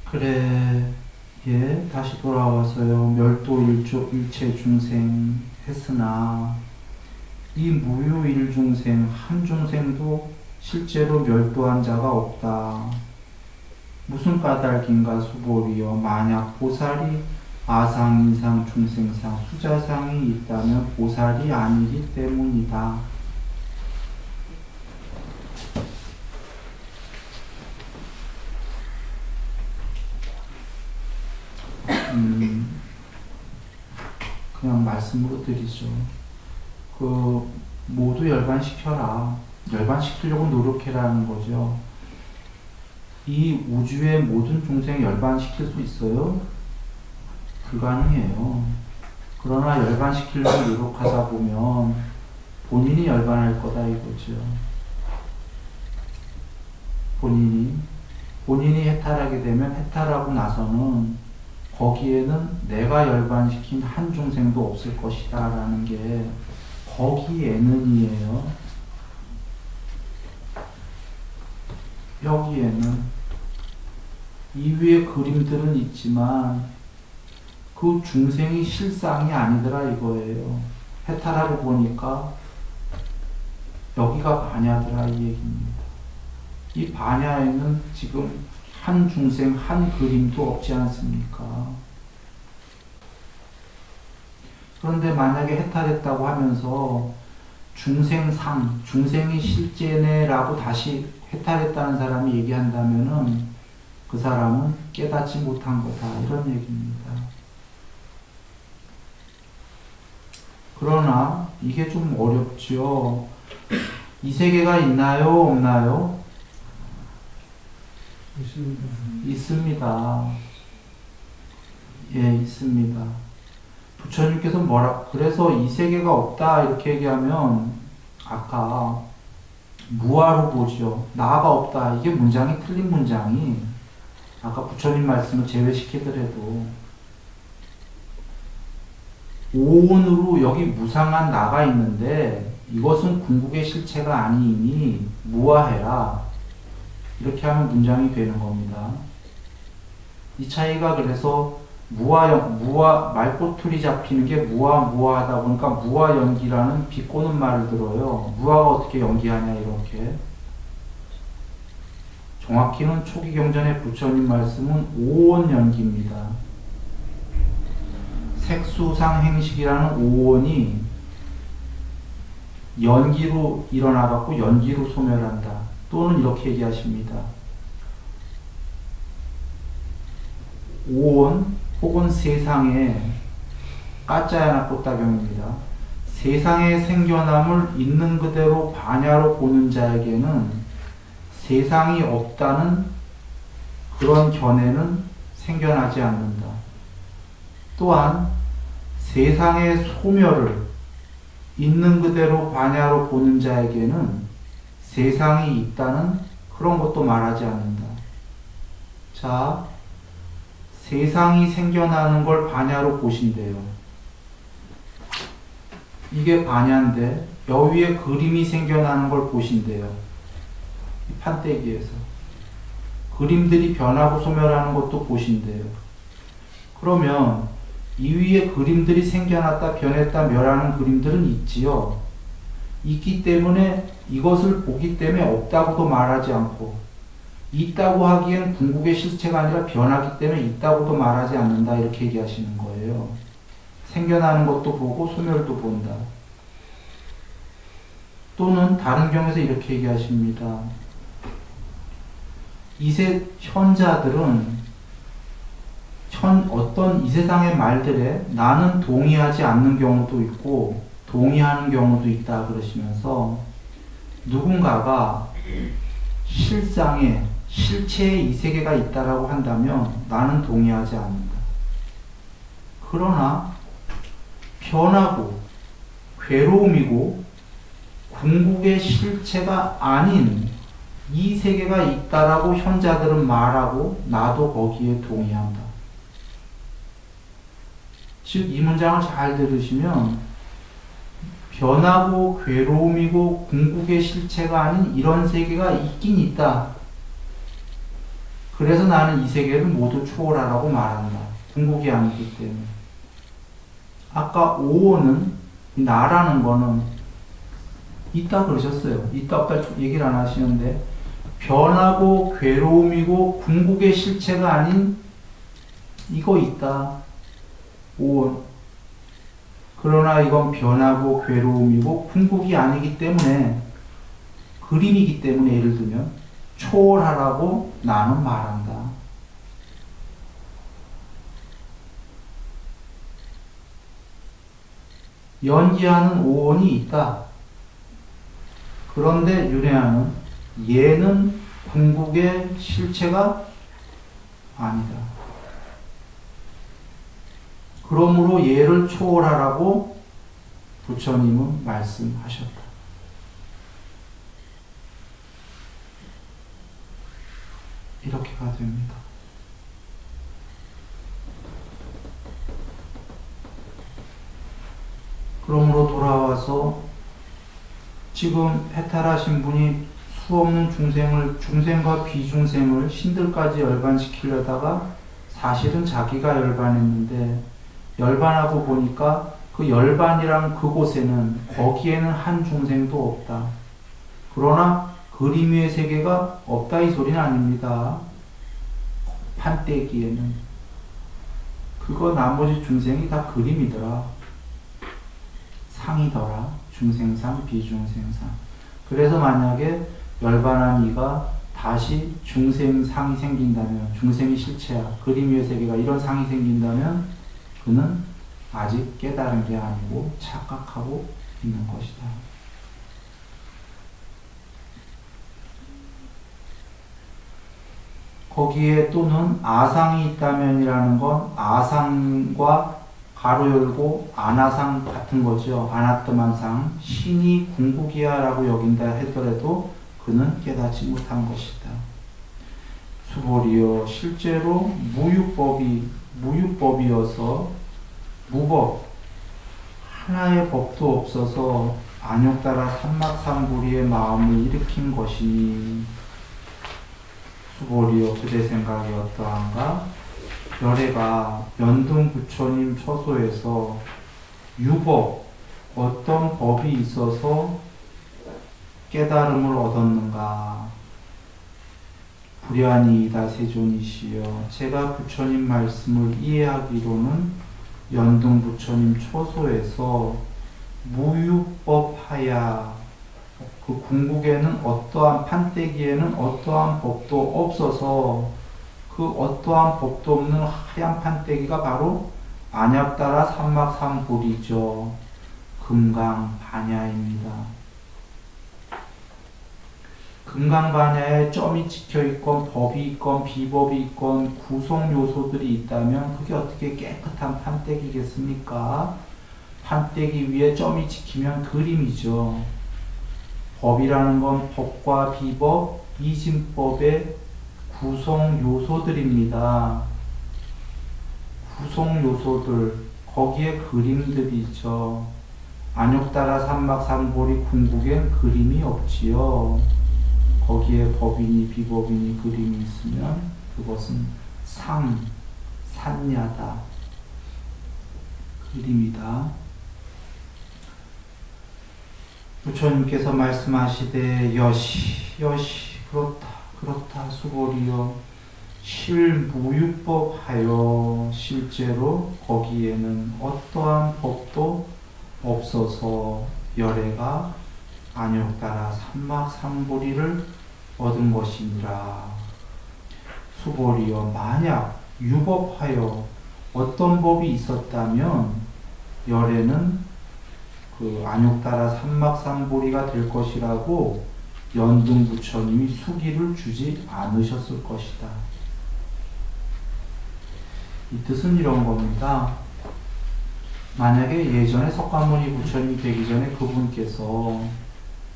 그래, 예, 다시 돌아와서요. 멸도 일체 중생 했으나 이 무유 일중생, 한 중생도 실제로 멸도한 자가 없다. 무슨 까닭인가 수보리여. 만약 보살이 아상, 인상, 중생상, 수자상이 있다면 보살이 아니기 때문이다. 그냥 말씀으로 드리죠. 모두 열반시켜라. 열반시키려고 노력해라는 거죠. 이 우주의 모든 중생 열반시킬 수 있어요? 불가능해요. 그러나 열반시키려고 노력하다 보면 본인이 열반할 거다 이거죠. 본인이 해탈하게 되면 해탈하고 나서는 거기에는 내가 열반시킨 한 중생도 없을 것이다 라는 게 거기에는이에요. 여기에는 이위의 그림들은 있지만 그 중생이 실상이 아니더라 이거예요. 해탈하고 보니까 여기가 반야더라 이 얘기입니다. 이 반야에는 지금 한 중생 한 그림도 없지 않습니까? 그런데 만약에 해탈했다고 하면서 중생상, 중생이 실제네라고 다시 해탈했다는 사람이 얘기한다면은 그 사람은 깨닫지 못한 거다 이런 얘기입니다. 그러나 이게 좀 어렵죠. 이 세계가 있나요? 없나요? 있습니다. 예, 있습니다. 부처님께서 그래서 이 세계가 없다 이렇게 얘기하면 아까 무아로 보죠. 나가 없다. 이게 문장이 틀린 문장이 아까 부처님 말씀을 제외시키더라도 오온으로 여기 무상한 나가 있는데 이것은 궁극의 실체가 아니니 무아해라. 이렇게 하면 문장이 되는 겁니다. 이 차이가 그래서 무아, 말꼬투리 잡히는 게 무아하다 보니까 무아연기라는 비꼬는 말을 들어요. 무아가 어떻게 연기하냐, 이렇게. 정확히는 초기경전의 부처님 말씀은 오온연기입니다. 색수상행식이라는 오온이 연기로 일어나갖고 연기로 소멸한다. 또는 이렇게 얘기하십니다. 오온 혹은 세상에 까짜야나 꽃다경입니다. 세상의 생겨남을 있는 그대로 반야로 보는 자에게는 세상이 없다는 그런 견해는 생겨나지 않는다. 또한 세상의 소멸을 있는 그대로 반야로 보는 자에게는 세상이 있다는 그런 것도 말하지 않는다. 자, 세상이 생겨나는 걸 반야로 보신대요. 이게 반야인데 여위에 그림이 생겨나는 걸 보신대요. 이 판때기에서. 그림들이 변하고 소멸하는 것도 보신대요. 그러면 이 위에 그림들이 생겨났다, 변했다, 멸하는 그림들은 있지요. 있기 때문에 이것을 보기 때문에 없다고도 말하지 않고 있다고 하기엔 궁극의 실체가 아니라 변하기 때문에 있다고도 말하지 않는다 이렇게 얘기하시는 거예요. 생겨나는 것도 보고 소멸도 본다. 또는 다른 경우에서 이렇게 얘기하십니다. 현자들은 어떤 이 세상의 말들에 나는 동의하지 않는 경우도 있고 동의하는 경우도 있다 그러시면서 누군가가 실체의 이 세계가 있다라고 한다면 나는 동의하지 않는다. 그러나 변하고 괴로움이고 궁극의 실체가 아닌 이 세계가 있다라고 현자들은 말하고 나도 거기에 동의한다. 즉 이 문장을 잘 들으시면 변하고 괴로움이고 궁극의 실체가 아닌 이런 세계가 있긴 있다. 그래서 나는 이 세계를 모두 초월하라고 말한다. 궁극이 아니기 때문에. 아까 오오는 나라는 거는 있다 그러셨어요. 있다 없다 얘기를 안 하시는데 변하고 괴로움이고 궁극의 실체가 아닌 이거 있다. 오온. 그러나 이건 변하고 괴로움이고 궁극이 아니기 때문에 그림이기 때문에 예를 들면 초월하라고 나는 말한다. 연기하는 오온이 있다. 그런데 윤회하는 얘는 궁극의 실체가 아니다. 그러므로 얘를 초월하라고 부처님은 말씀하셨다. 이렇게가 됩니다. 그러므로 돌아와서 지금 해탈하신 분이 수없는 중생과 비중생을 신들까지 열반시키려다가 사실은 자기가 열반했는데, 열반하고 보니까 그 열반이란 그곳에는, 거기에는 한 중생도 없다. 그러나 그림 위의 세계가 없다 이 소리는 아닙니다. 판때기에는. 그거 나머지 중생이 다 그림이더라. 상이더라. 중생상, 비중생상. 그래서 만약에 열반한 이가 다시 중생상이 생긴다면, 중생이 실체야, 그림 위의 세계가 이런 상이 생긴다면 그는 아직 깨달은 게 아니고 착각하고 있는 것이다. 거기에 또는 아상이 있다면이라는 건 아상과 가로 열고 아나상 같은 거죠. 아나뜨만상. 신이 궁극이야 라고 여긴다 하더라도 그는 깨닫지 못한 것이다. 수보리여, 실제로 무유법이어서 무법, 하나의 법도 없어서 안욕 따라 삼막삼부리의 마음을 일으킨 것이니, 수보리여, 그대 생각이 어떠한가? 열애가 연등부처님 처소에서 유법, 어떤 법이 있어서 깨달음을 얻었는가? 불야니이다 세존이시여, 제가 부처님 말씀을 이해하기로는 연등부처님 처소에서 무유법하야, 그 궁극에는 어떠한, 판때기에는 어떠한 법도 없어서 그 어떠한 법도 없는 하얀 판때기가 바로 안약따라 삼막삼불이죠. 금강반야입니다. 금강반야에 점이 찍혀있건 법이 있건 비법이 있건 구성 요소들이 있다면 그게 어떻게 깨끗한 판때기겠습니까? 판때기 위에 점이 찍히면 그림이죠. 법이라는 건 법과 비법, 이진법의 구성 요소들입니다. 구성 요소들, 거기에 그림들이 있죠. 안욕따라 삼막삼보리 궁극엔 그림이 없지요. 거기에 법이니 비법이니 그림이 있으면 그것은 산야다. 그림이다. 부처님께서 말씀하시되 여시 그렇다 수보리여, 실무유법하여 실제로 거기에는 어떠한 법도 없어서 열애가 안욕따라 삼막삼보리를 얻은 것이니라. 수보리여, 만약 유법하여 어떤 법이 있었다면 열애는 그 안욕따라 삼막삼보리가 될 것이라고 연등부처님이 수기를 주지 않으셨을 것이다. 이 뜻은 이런 겁니다. 만약에 예전에 석가모니 부처님이 되기 전에 그분께서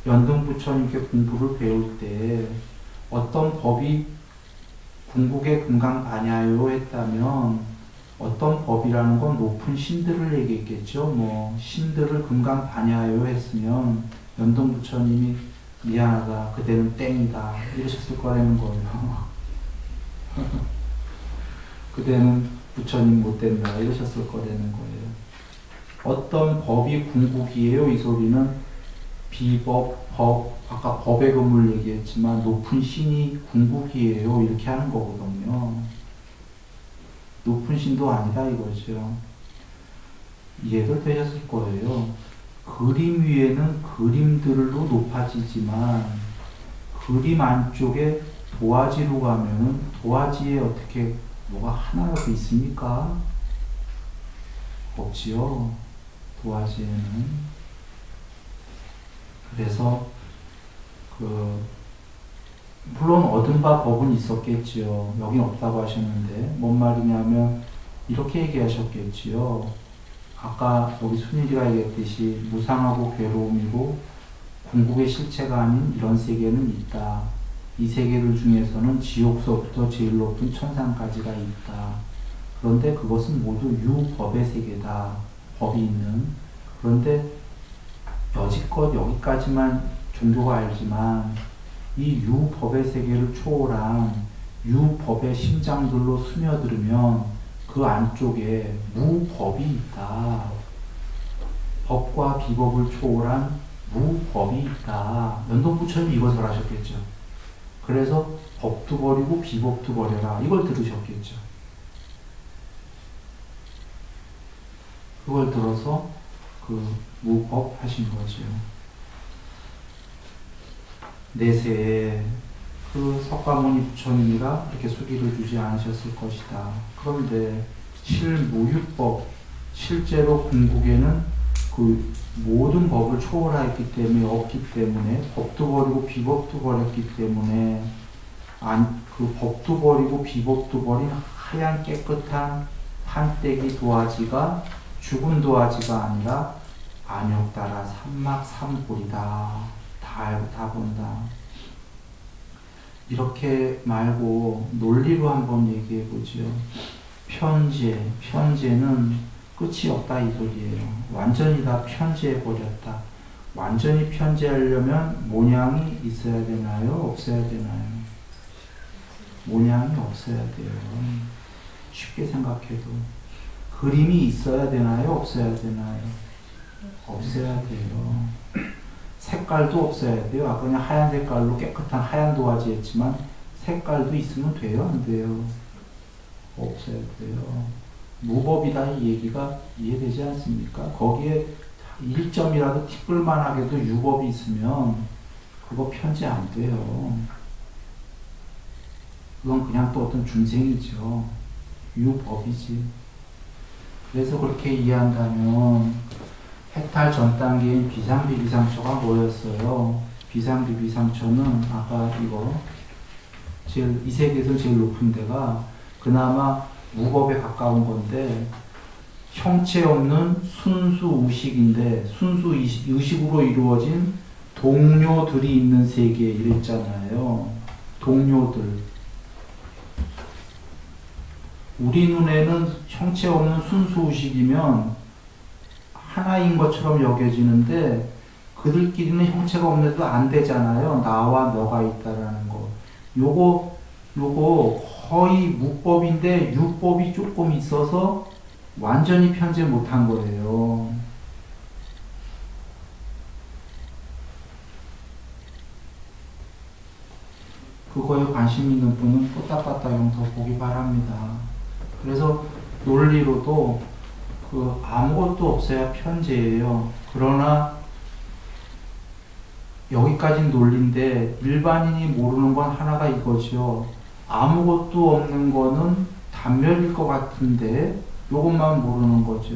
연등부처님께 공부를 배울 때 어떤 법이 궁극의 금강반야요 했다면, 어떤 법이라는 건 높은 신들을 얘기했겠죠. 뭐 신들을 금강반야요 했으면 연등부처님이 미안하다, 그대는 땡이다 이러셨을 거라는 거예요. 그대는 부처님 못 된다 이러셨을 거라는 거예요. 어떤 법이 궁극이에요? 이 소리는 비법, 법, 아까 법의 근무를 얘기했지만 높은 신이 궁극이에요 이렇게 하는 거거든요. 높은 신도 아니다 이거죠. 이해도 되셨을 거예요. 그림 위에는 그림들로 높아지지만 그림 안쪽에 도화지로 가면은 도화지에 어떻게 뭐가 하나라도 있습니까? 없지요. 도화지에는. 그래서 그 물론 얻은 바 법은 있었겠지요. 여긴 없다고 하셨는데 뭔 말이냐면 이렇게 얘기하셨겠지요. 아까 우리 순일이가 얘기했듯이 무상하고 괴로움이고 궁극의 실체가 아닌 이런 세계는 있다. 이 세계들 중에서는 지옥서부터 제일 높은 천상까지가 있다. 그런데 그것은 모두 유법의 세계다. 법이 있는. 그런데 여지껏 여기까지만 종교가 알지만 이 유법의 세계를 초월한 유법의 심장들로 스며들으면 그 안쪽에 무법이 있다. 법과 비법을 초월한 무법이 있다. 연동부처님이 이것을 하셨겠죠. 그래서 법도 버리고 비법도 버려라. 이걸 들으셨겠죠. 그걸 들어서 그 무법 하신 거죠. 내세에 그 석가모니 부처님이라 이렇게 수기를 주지 않으셨을 것이다. 그런데 실무유법, 실제로 궁극에는 그 모든 법을 초월하였기 때문에 없기 때문에 법도 버리고 비법도 버렸기 때문에 그 법도 버리고 비법도 버린 하얀 깨끗한 판때기 도화지가 죽은 도화지가 아니라 안욕따라 삼막삼골이다. 다 알고 다 본다. 이렇게 말고 논리로 한번 얘기해 보죠. 편재는 끝이 없다 이 소리예요. 완전히 다 편재해 버렸다. 완전히 편재하려면 모양이 있어야 되나요? 없어야 되나요? 모양이 없어야 돼요. 쉽게 생각해도. 그림이 있어야 되나요? 없어야 되나요? 없어야 돼요. 색깔도 없어야 돼요. 아까 그냥 하얀 색깔로 깨끗한 하얀 도화지 했지만 색깔도 있으면 돼요? 안 돼요? 없어야 돼요. 무법이다 이 얘기가 이해되지 않습니까? 거기에 1점이라도 티끌만하게도 유법이 있으면 그거 편지 안 돼요. 그건 그냥 또 어떤 중생이죠. 유법이지. 그래서 그렇게 이해한다면 해탈 전 단계인 비상비비상처가 뭐였어요? 비상비비상처는 아까 이거 이 세계에서 제일 높은 데가 그나마 무법에 가까운 건데 형체 없는 순수 의식인데 순수 의식으로 이루어진 동료들이 있는 세계 이랬잖아요. 동료들. 우리 눈에는 형체 없는 순수 의식이면 하나인 것처럼 여겨지는데 그들끼리는 형체가 없는데도 안 되잖아요. 나와 너가 있다라는 거. 요거 거의 무법인데 유법이 조금 있어서 완전히 편제 못한 거예요. 그거에 관심 있는 분은 또따따따용 더 보기 바랍니다. 그래서 논리로도 그 아무것도 없어야 편제예요. 그러나 여기까지는 논리인데 일반인이 모르는 건 하나가 이거죠. 아무것도 없는 거는 단멸일 것 같은데 요것만 모르는 거죠.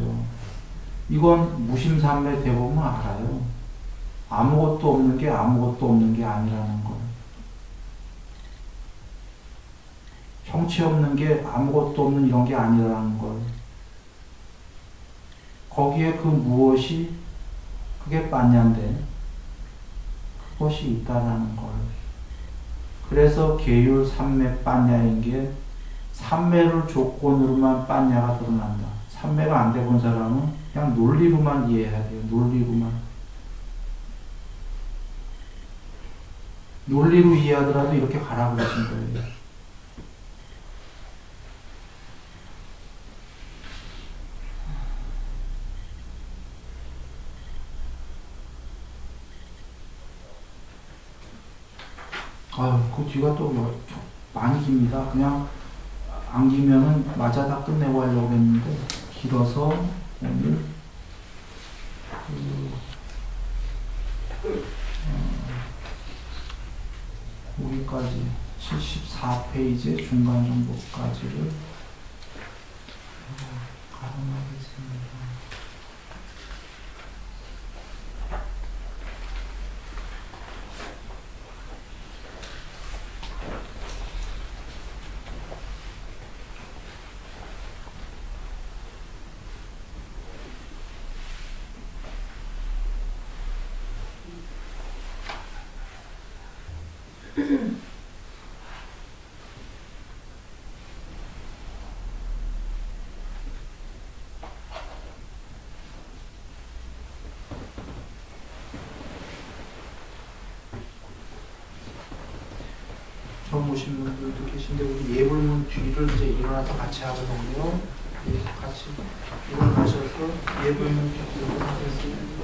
이건 무심삼매 대부분 알아요. 아무것도 없는 게 아무것도 없는 게 아니라는 걸. 형체 없는 게 아무것도 없는 이런 게 아니라는 걸. 거기에 그 무엇이 그게 빠냐인데 그것이 있다라는 걸. 그래서 계율 삼매 빠냐인 게 삼매를 조건으로만 빠냐가 드러난다. 삼매가 안 돼 본 사람은 그냥 논리로만 이해해야 돼요. 논리로만. 논리로 이해하더라도 이렇게 가라 그러신 거예요. 그 뒤가 또 많이 깁니다. 그냥 안 기면은 맞아다 끝내고 하려고 했는데 길어서 오늘 여기까지 74페이지 중간 정보까지를 가름하겠습니다. 처음 오신 분들도 계신데 우리 예불문 뒤를 이제 일어나서 같이 하거든요. 예, 같이 일어나셔서 예불문 뒤를 하겠습니다.